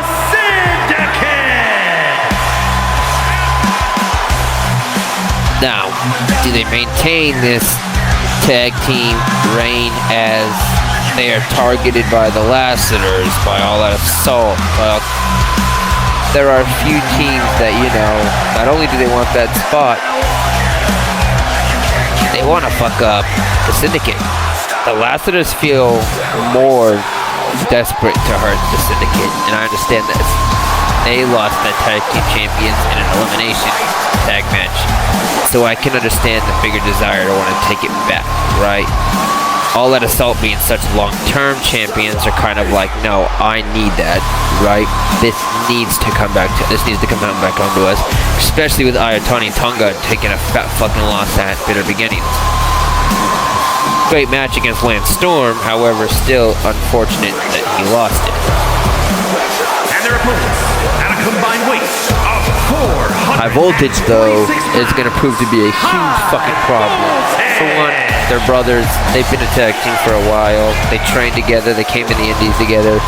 Now, do they maintain this tag team reign as they are targeted by the Lassiters, by all that assault? Well, there are a few teams that, you know, not only do they want that spot, they want to fuck up the Syndicate. The Lassiters feel more desperate to hurt the Syndicate, and I understand this. They lost the tag team champions in an elimination tag match, so I can understand the bigger desire to want to take it back, right? All that assault being such long-term champions are kind of like, no, I need that, right? This needs to come back onto us, especially with Ayatani Tonga taking a fat fucking loss at Bitter Beginnings. Great match against Lance Storm, however, still unfortunate that he lost it. And their opponents at a combined weight of 400. High Voltage, though, is going to prove to be a huge fucking problem. For one, they're brothers. They've been a tag team for a while. They trained together. They came in the Indies together.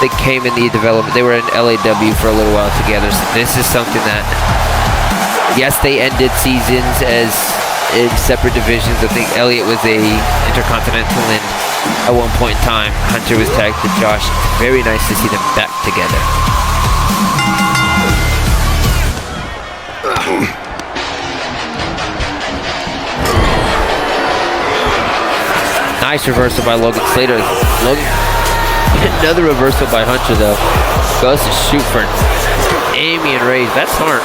They came in the development. They were in LAW for a little while together. So this is something that, yes, they ended seasons as in separate divisions. I think Elliott was a Intercontinental, and at one point in time, Hunter was tagged with Josh. Very nice to see them back together. Nice reversal by Logan Slater. Another reversal by Hunter, though. Goes to shoot for Damian Rage. That's smart.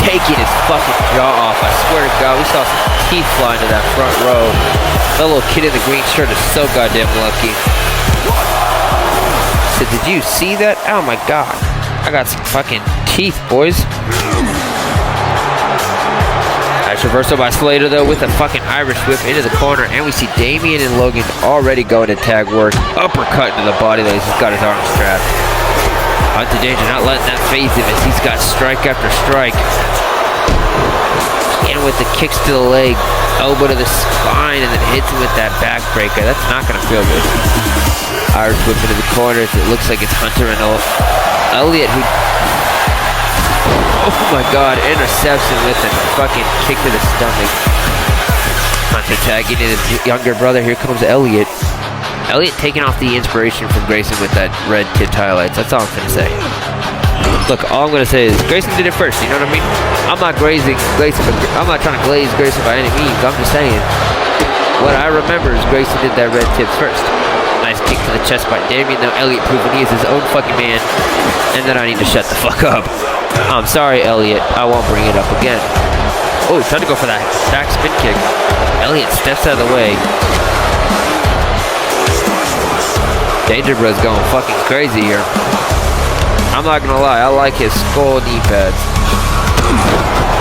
Taking his fucking jaw off. I swear to God, we saw some teeth flying to that front row. That little kid in the green shirt is so goddamn lucky. So did you see that? Oh my God. I got some fucking teeth, boys. Nice reversal by Slater, though, with a fucking Irish whip into the corner. And we see Damian and Logan already going to tag work. Uppercut into the body, though. He's got his arm strapped. Hunter Danger not letting that phase him as he's got strike after strike. And with the kicks to the leg, elbow to the spine, and then hits him with that backbreaker. That's not going to feel good. Irish whip into the corners. It looks like it's Hunter and Elliott who... Oh my God, interception with a fucking kick to the stomach. Hunter tagging in his younger brother. Here comes Elliott. Elliott taking off the inspiration from Grayson with that red tipped highlights. That's all I'm going to say. Look, all I'm going to say is Grayson did it first, you know what I mean? I'm not grazing Grayson, I'm not trying to glaze Grayson by any means. I'm just saying, what I remember is Grayson did that red tips first. Nice kick to the chest by Damian, though Elliott proving he is his own fucking man. And then I need to shut the fuck up. I'm sorry, Elliott. I won't bring it up again. Oh, trying to go for that back spin kick. Elliott steps out of the way. Danger Bro's going fucking crazy here. I'm not gonna lie, I like his skull knee pads.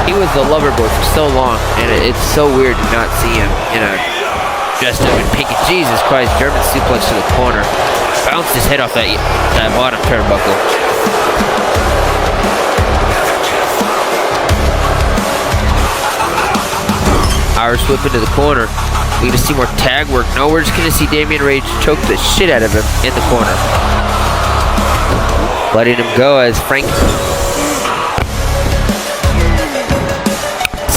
He was the lover boy for so long, and it's so weird to not see him, you know, dressed up in pink. Jesus Christ, German suplex to the corner. Bounced his head off that bottom turnbuckle. Irish whip into the corner. We're going to see more tag work. No, we're just going to see Damian Rage choke the shit out of him in the corner. Letting him go as Frank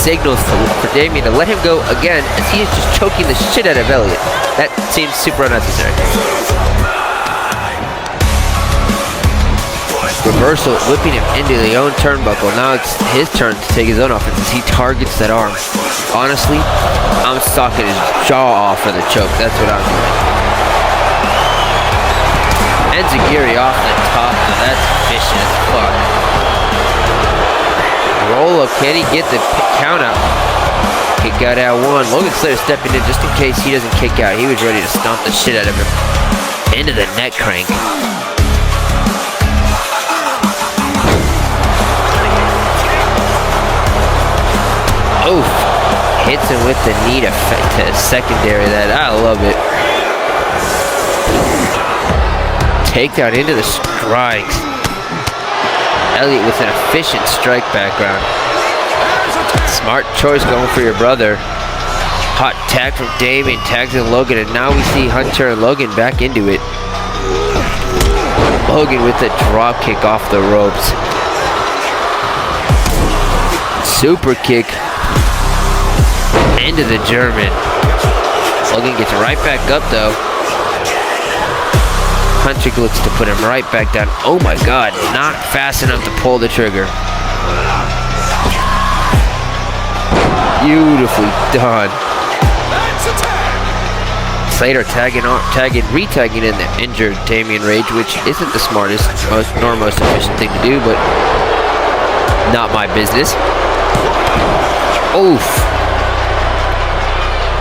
signals for Damien to let him go again as he is just choking the shit out of Elliott. That seems super unnecessary. Reversal, whipping him into the own turnbuckle. Now it's his turn to take his own offense as he targets that arm. Honestly, I'm stalking his jaw off for the choke. That's what I'm doing. Enziguri off the top. Now that's vicious as fuck. Roll up. Can he get the count out? Kick out at one. Logan Slater stepping in just in case he doesn't kick out. He was ready to stomp the shit out of him. Into the neck crank. Oof. Hits him with the knee to secondary that. I love it. Takedown into the strikes. Elliott with an efficient strike background. Smart choice going for your brother. Hot tag from Damien, tags in Logan, and now we see Hunter and Logan back into it. Logan with a drop kick off the ropes. Super kick into the German. Logan gets right back up though. Hunter looks to put him right back down. Oh my god, not fast enough to pull the trigger. Beautifully done. Slater retagging in the injured Damian Rage, which isn't the smartest nor most efficient thing to do, but not my business. Oof.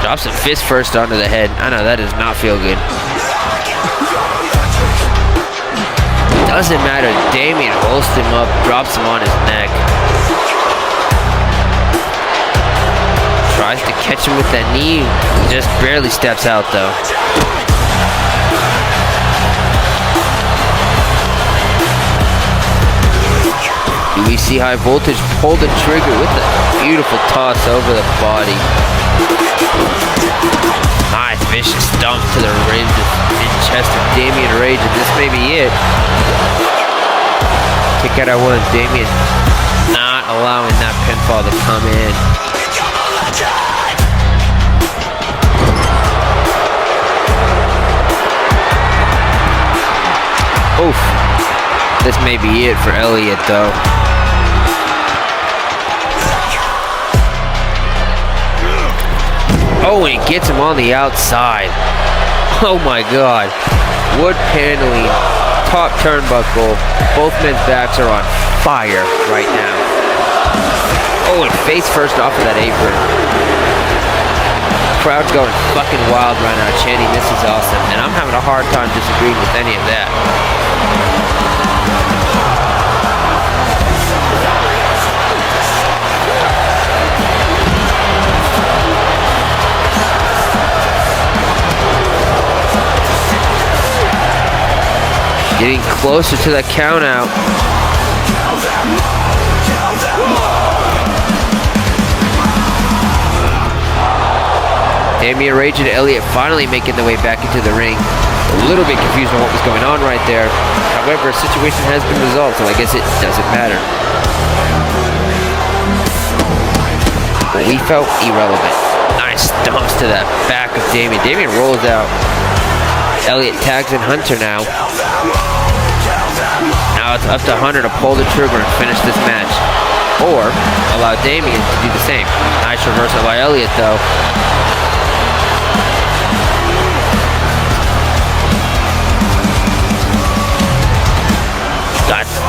Drops a fist first onto the head. I know, that does not feel good. Doesn't matter. Damien holds him up, drops him on his neck. Tries to catch him with that knee. Just barely steps out though. We see High Voltage pull the trigger with a beautiful toss over the body. Nice vicious stomp to the ribs and chest of Damian Rage, and this may be it. Kick out at one. Damian not allowing that pinfall to come in. Oof. This may be it for Elliott though. Oh, and he gets him on the outside. Oh my god. Wood paneling, top turnbuckle. Both men's backs are on fire right now. Oh, and face first off of that apron. Crowd's going fucking wild right now, chanting "This is awesome," and I'm having a hard time disagreeing with any of that. Getting closer to that count out. Damian Rage and Elliott finally making their way back into the ring. A little bit confused on what was going on right there. However, a situation has been resolved, so I guess it doesn't matter. But we felt irrelevant. Nice stomps to that back of Damian. Damian rolls out. Elliott tags in Hunter now. Now it's up to Hunter to pull the trigger and finish this match. Or allow Damian to do the same. Nice reversal by Elliott though.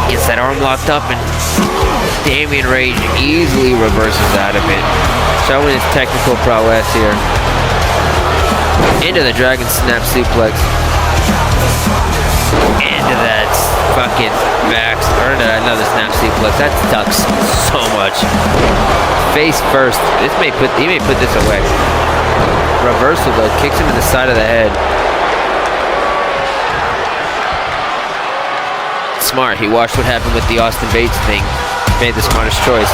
Gets that arm locked up and Damian Rage easily reverses out of it. Showing his technical prowess here. Into the Dragon Snap Suplex. Into that fucking back, or another Snap Suplex. That sucks so much. Face first. He may put this away. Reversal though, kicks him in the side of the head. Smart. He watched what happened with the Austin Bates thing. Made the smartest choice.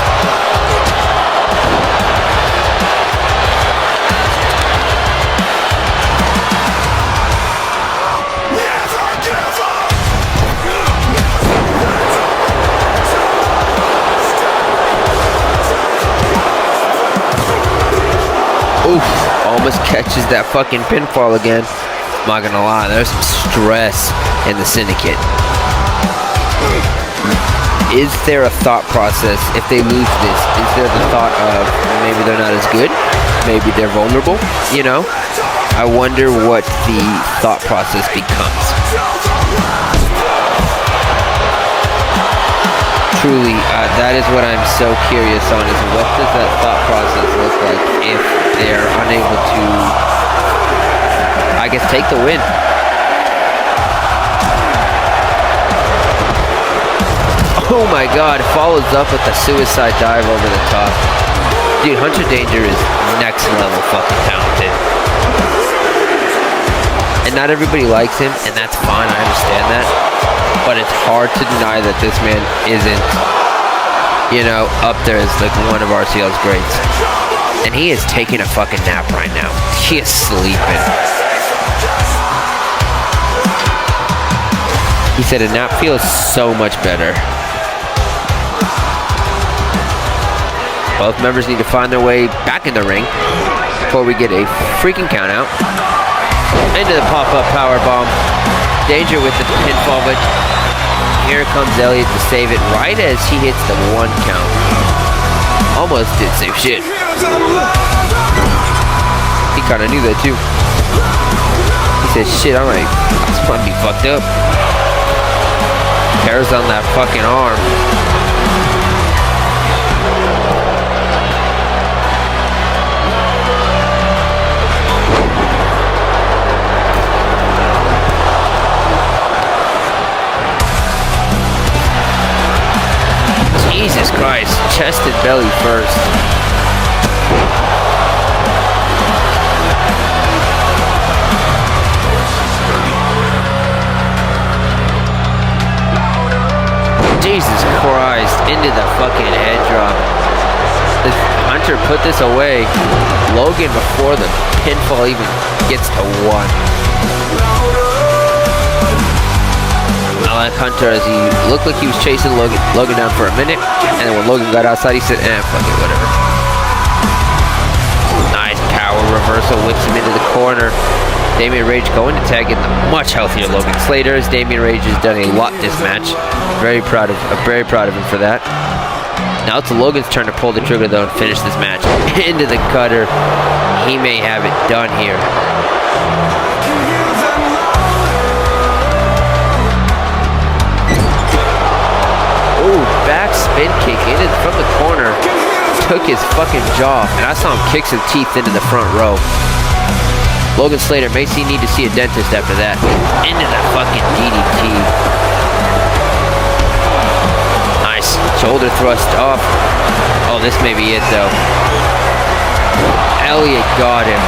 almost catches that fucking pinfall again. I'm not gonna lie, there's some stress in the Syndicate. Is there a thought process if they lose this? Is there the thought of maybe they're not as good? Maybe they're vulnerable? You know? I wonder what the thought process becomes. Truly, that is what I'm so curious on, is what does that thought process look like if they're unable to, I guess, take the win. Oh my god, follows up with a suicide dive over the top. Dude, Hunter Danger is next level fucking talented. And not everybody likes him, and that's fine, I understand that. But it's hard to deny that this man isn't, you know, up there as like one of RCL's greats. And he is taking a fucking nap right now. He is sleeping. He said a nap feels so much better. Both members need to find their way back in the ring before we get a freaking count out. Into the pop-up powerbomb. Danger with the pinfall, but here comes Elliott to save it right as he hits the 1 count. Almost did save shit. He kind of knew that too. He said, shit, I'm like, this might be fucked up. Tears on that fucking arm. Jesus Christ, chest and belly first. Jesus Christ, into the fucking head drop. If Hunter put this away, Logan before the pinfall even gets to 1. I like Hunter as he looked like he was chasing Logan down for a minute, and then when Logan got outside, he said, fuck it, whatever. Nice power reversal, whips him into the corner. Damian Rage going to tag in the much healthier Logan Slater, as Damian Rage has done a lot this match. Very proud of him for that. Now it's Logan's turn to pull the trigger though and finish this match. Into the cutter. He may have it done here. Ooh, back spin kick from the corner. Took his fucking jaw, and I saw him kick some teeth into the front row. Logan Slater may need to see a dentist after that. Into the fucking DDT. Nice. Shoulder thrust off. Oh, this may be it, though. Elliott got him.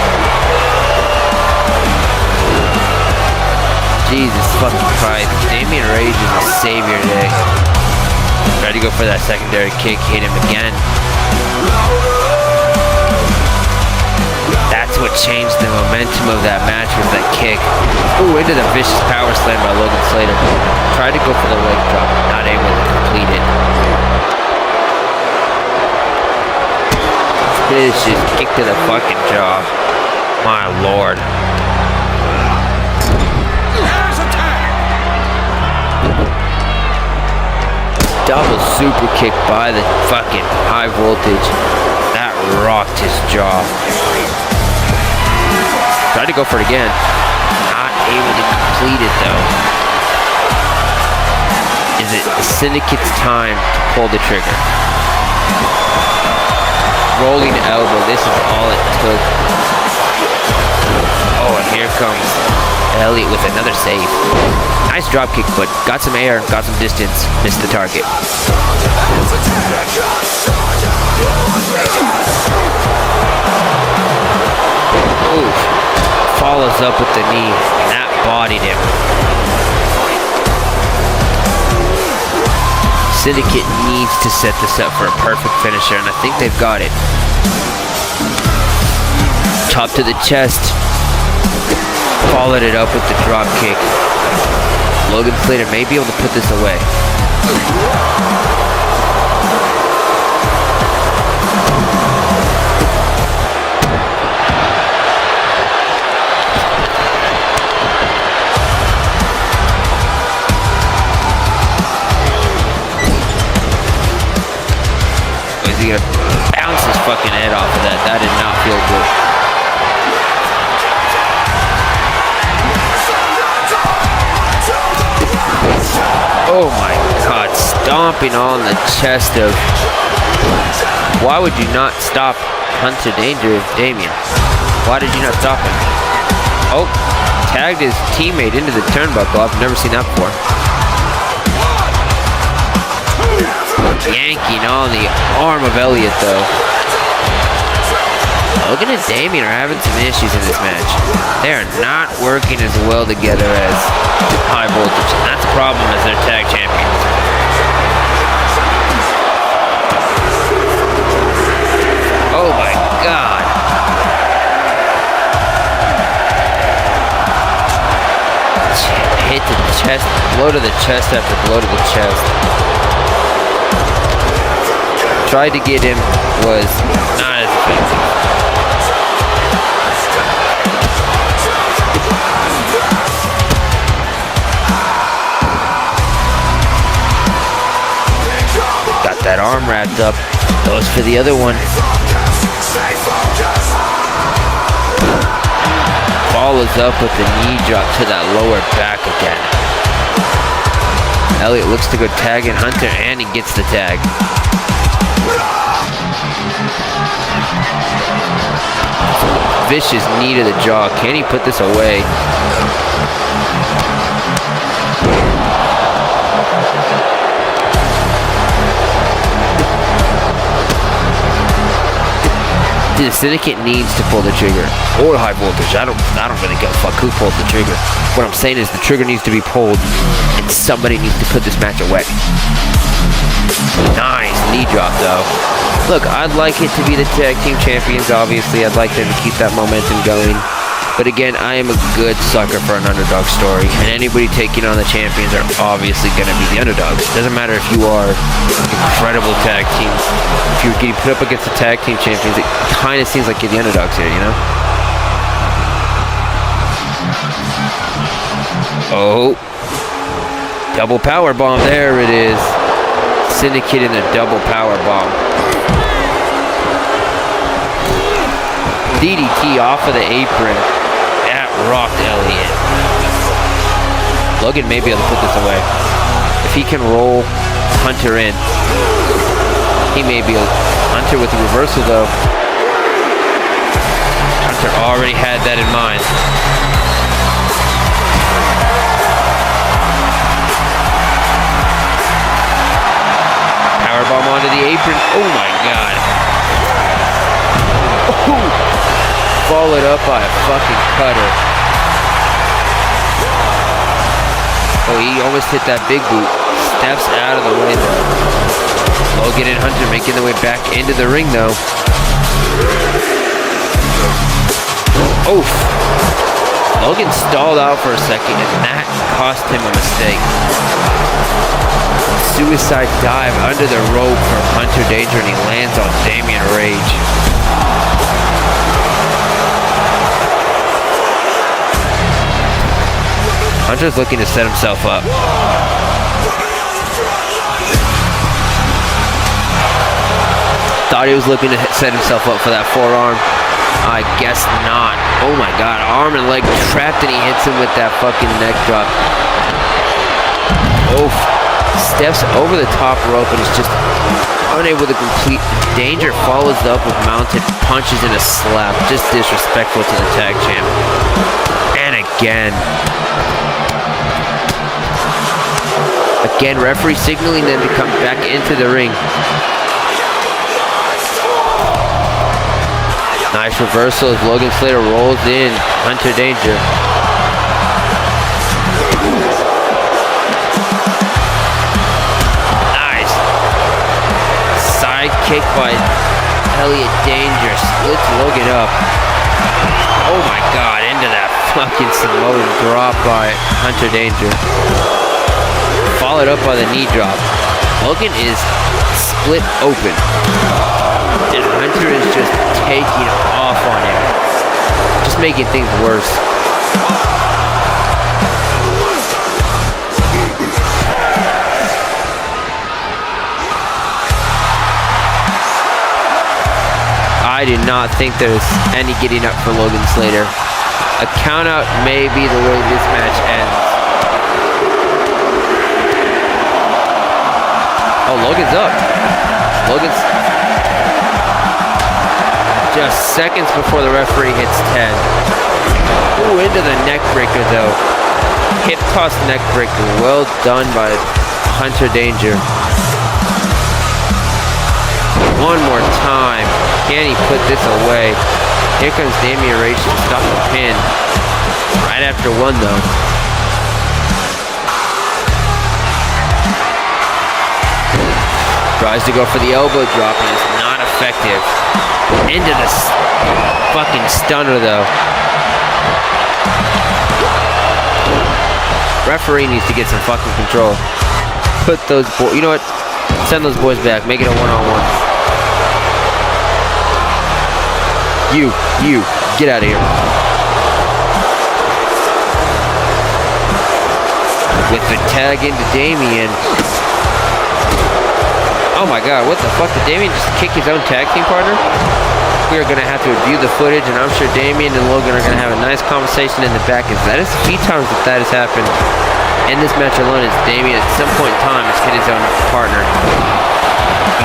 Jesus fucking Christ. Damian Rage is a savior today. Tried to go for that secondary kick. Hit him again. That's what changed the momentum of that match, with that kick. Ooh, into the vicious power slam by Logan Slater. Tried to go for the leg drop, not able to complete it. Vicious kick to the fucking jaw. My lord. Double super kick by the fucking high voltage. That rocked his jaw. Tried to go for it again. Not able to complete it though. Is it the Syndicate's time to pull the trigger? Rolling elbow. This is all it took. Oh, and here comes Elliott with another save. Nice drop kick, but got some air, got some distance, missed the target. Ooh, follows up with the knee, and that bodied him. Syndicate needs to set this up for a perfect finisher, and I think they've got it. Top to the chest. Followed it up with the drop kick. Logan Slater may be able to put this away. actually gonna bounce his fucking head off of that. That did not feel good. Oh my God, stomping on the chest of... Why would you not stop Hunter Danger, Damien? Why did you not stop him? Oh, tagged his teammate into the turnbuckle. I've never seen that before. Yanking on the arm of Elliott, though. Logan and Damien are having some issues in this match. They are not working as well together as High Voltage. And that's a problem as their tag champions. Oh my God. Hit to the chest, blow to the chest after blow to the chest. Tried to get him, was not as effective. Got that arm wrapped up. Goes for the other one. Follows up with the knee drop to that lower back again. Elliott looks to go tag in Hunter, and he gets the tag. Vicious knee to the jaw. Can he put this away? The Syndicate needs to pull the trigger, or High Voltage. I don't really give a fuck who pulls the trigger. What I'm saying is the trigger needs to be pulled, and somebody needs to put this match away. Nice knee drop, though. Look, I'd like it to be the tag team champions. Obviously, I'd like them to keep that momentum going. But again, I am a good sucker for an underdog story, and anybody taking on the champions are obviously going to be the underdogs. It doesn't matter if you are incredible tag teams. If you're getting put up against the tag team champions, it kind of seems like you're the underdogs here, you know? Oh. Double power bomb. There it is. Syndicate in the double power bomb. DDT off of the apron. That rocked Elliott. Logan may be able to put this away. If he can roll Hunter in, he may be able to. Hunter with the reversal, though. Hunter already had that in mind. Powerbomb onto the apron. Oh my God. Oh. Followed up by a fucking cutter. Oh, he almost hit that big boot. Steps out of the way, though. Logan and Hunter making their way back into the ring, though. Oof. Logan stalled out for a second, and that cost him a mistake. Suicide dive under the rope from Hunter Danger, and he lands on Damien Rage. Hunter's looking to set himself up. Thought he was looking to set himself up for that forearm. I guess not. Oh my God, arm and leg trapped, and he hits him with that fucking neck drop. Oof. Steps over the top rope and is just unable to complete. Danger follows up with mounted punches and a slap. Just disrespectful to the tag champ. And again. Again, referee signaling them to come back into the ring. Nice reversal as Logan Slater rolls in Hunter Danger. Nice. Side kick by Elliott Danger. Splits Logan up. Oh my God, into that fucking Samoan drop by Hunter Danger. Followed up by the knee drop. Logan is split open. And Hunter is just taking off on him. Just making things worse. I do not think there's any getting up for Logan Slater. A countout may be the way this match ends. Oh, Logan's up. Logan's just seconds before the referee hits 10. Ooh, into the neck breaker though. Hip toss neck breaker. Well done by Hunter Danger. One more time. Can he put this away? Here comes Damian Rage to stop the pin. Right after one though. Tries to go for the elbow drop and it's not effective. Into the fucking stunner though. Referee needs to get some fucking control. Put those boys, you know what? Send those boys back. Make it a one-on-one. You, get out of here. With the tag into Damian. Oh my god, what the fuck? Did Damian just kick his own tag team partner? We are going to have to review the footage, and I'm sure Damian and Logan are going to have a nice conversation in the back, as that is a few times that has happened in this match alone, as Damian at some point in time has hit his own partner.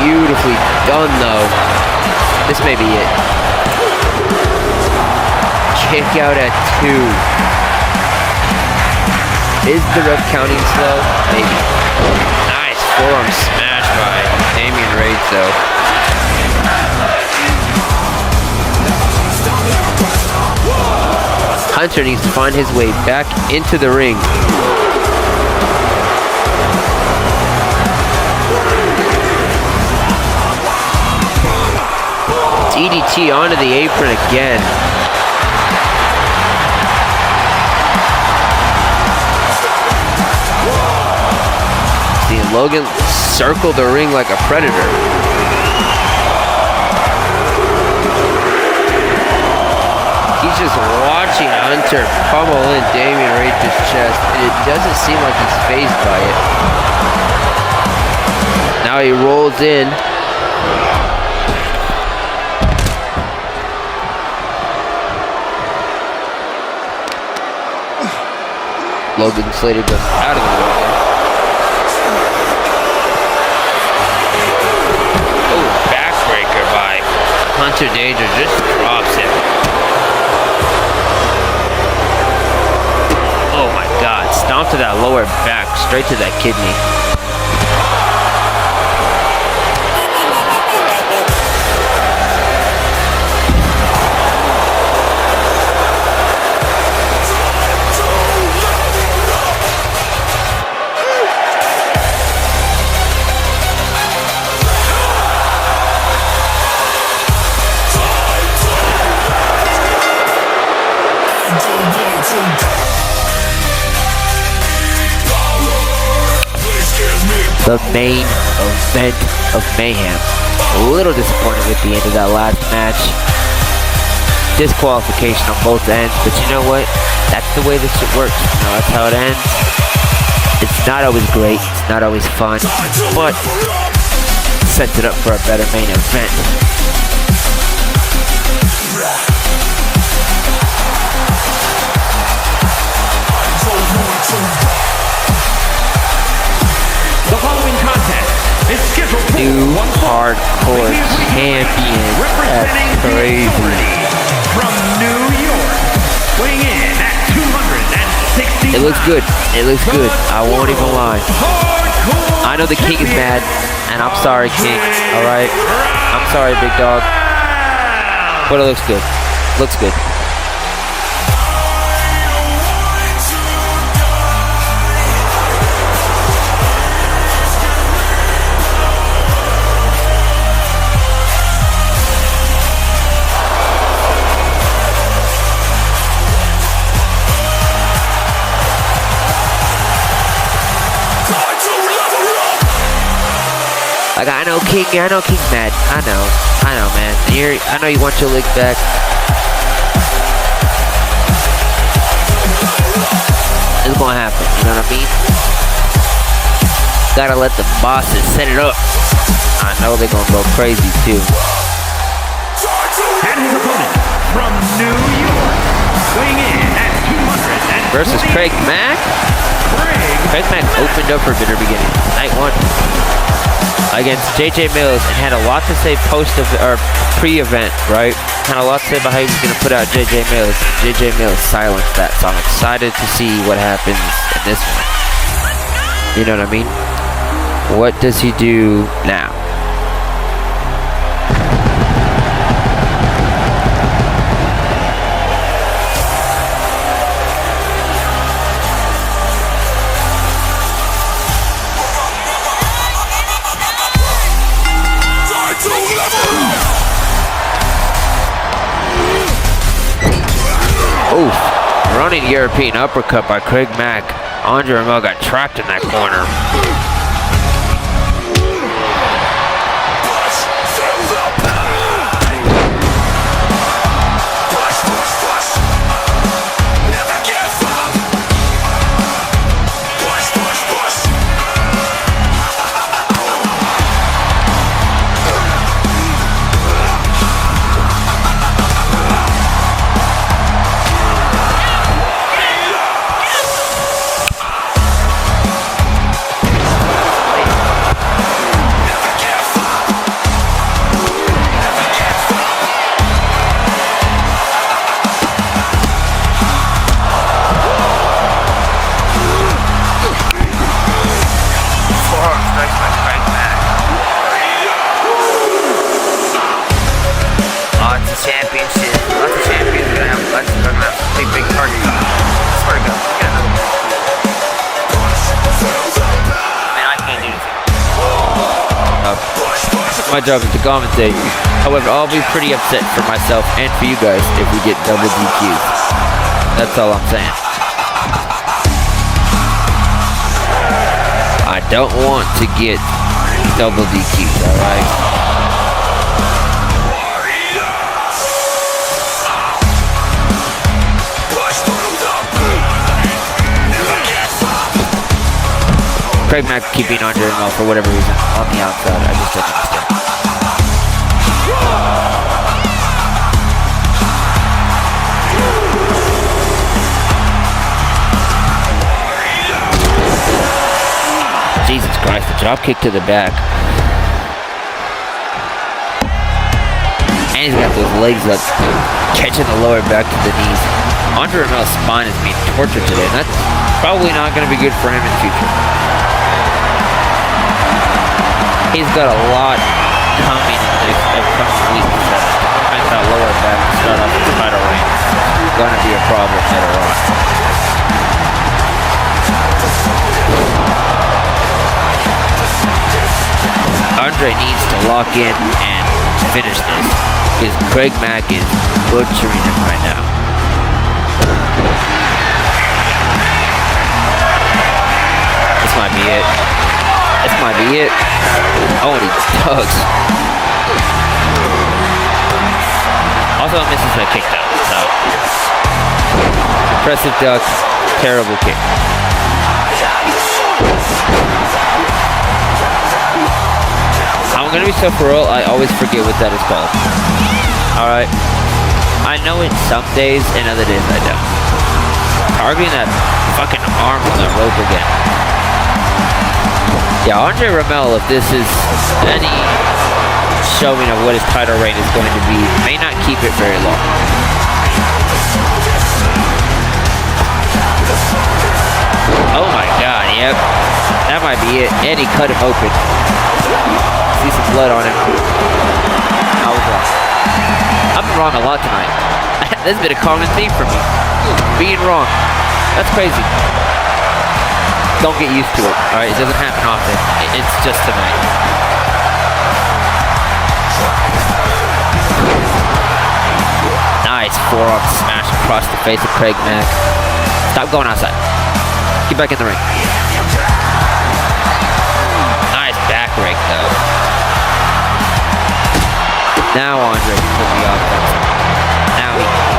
Beautifully done though. This may be it. Kick out at 2. Is the ref counting slow? Maybe. Nice forearm smash by Damian Rage though. Hunter needs to find his way back into the ring. DDT onto the apron again. See Logan circle the ring like a predator. He's just watching Hunter pummel in Damian Rage's chest, and it doesn't seem like he's fazed by it. Now he rolls in. Logan Slater goes out of the ring. Oh, backbreaker by Hunter Danger, just drops him. Oh my god, stomp to that lower back, straight to that kidney. The main event of Mayhem. A little disappointed with the end of that last match. Disqualification on both ends, but you know what? That's the way this shit works. You know, that's how it ends. It's not always great, it's not always fun, but sets it up for a better main event. The following contest is scheduled for New hardcore champion. That's crazy. From New York, weighing in at 260. It looks good. It looks good. I won't even lie. I know the king is mad, and I'm sorry, king. All right. I'm sorry, big dog. But it looks good. Looks good. Like, I know King's mad. I know, man. I know you want your leg back. It's gonna happen, you know what I mean? Gotta let the bosses set it up. I know they're gonna go crazy too. And his opponent from New York, weighing in at 200 versus Craig Mack. Craig Mack opened up for Bitter Beginning night 1 against JJ Mills and had a lot to say pre-event, right? Had a lot to say about how he was going to put out JJ Mills. JJ Mills silenced that, so I'm excited to see what happens in this one. You know what I mean? What does he do now? Oof. Running European uppercut by Craig Mack. Andre Ramel got trapped in that corner. My job is to commentate. However, I'll be pretty upset for myself and for you guys if we get double DQs. That's all I'm saying. I don't want to get double DQs, alright? Craig Mack keeping Andre Ramel for whatever reason on the outside. I just don't understand. Jesus Christ, the drop kick to the back. And he's got those legs up, catching the lower back to the knees. Andre Ramel's spine is being tortured today, and that's probably not going to be good for him in the future. He's got a lot coming in the upcoming weeks. That lower back to start off with the title reign is going to be a problem later on. Andre needs to lock in and finish this because Craig Mack is butchering him right now. This might be it. This might be it. Oh, and he tugs. Also misses a kick down. So impressive duck, terrible kick. I'm gonna be so for real, I always forget what that is called. Alright. I know it some days and other days I don't. Targeting that fucking arm on that rope again. Yeah, Andre Ramel, if this is any showing of what his title reign is going to be, may not keep it very long. Oh my god, yep. That might be it. And he cut him open. See some blood on him. I was wrong. I've been wrong a lot tonight. This has been a common theme for me. Being wrong. That's crazy. Don't get used to it, alright? It doesn't happen often. It's just tonight. Nice forearm smash across the face of Craig Mack. Stop going outside. Get back in the ring. Nice back rake, though. Now Andre can put the offense. Now he can.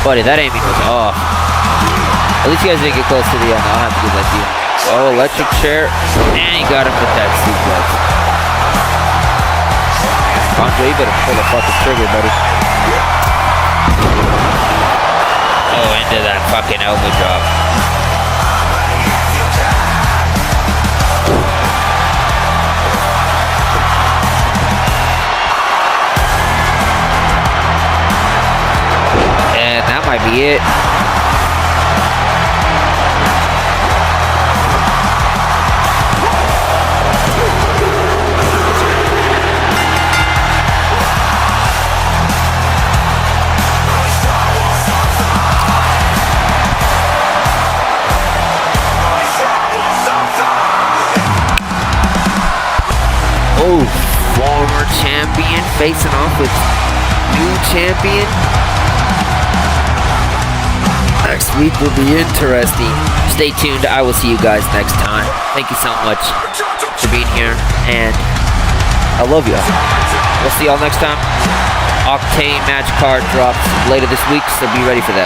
Buddy, that aiming was off. At least you guys didn't get close to the end. I'll have to give that to you. Oh, electric chair. And he got him with that suplex. Andre, you better pull the fucking trigger, buddy. Oh, into that fucking elbow drop. And that might be it. Oh, former champion facing off with new champion. Next week will be interesting. Stay tuned. I will see you guys next time. Thank you so much for being here, and I love you. We'll see y'all next time. Octane match card drops later this week, so be ready for that.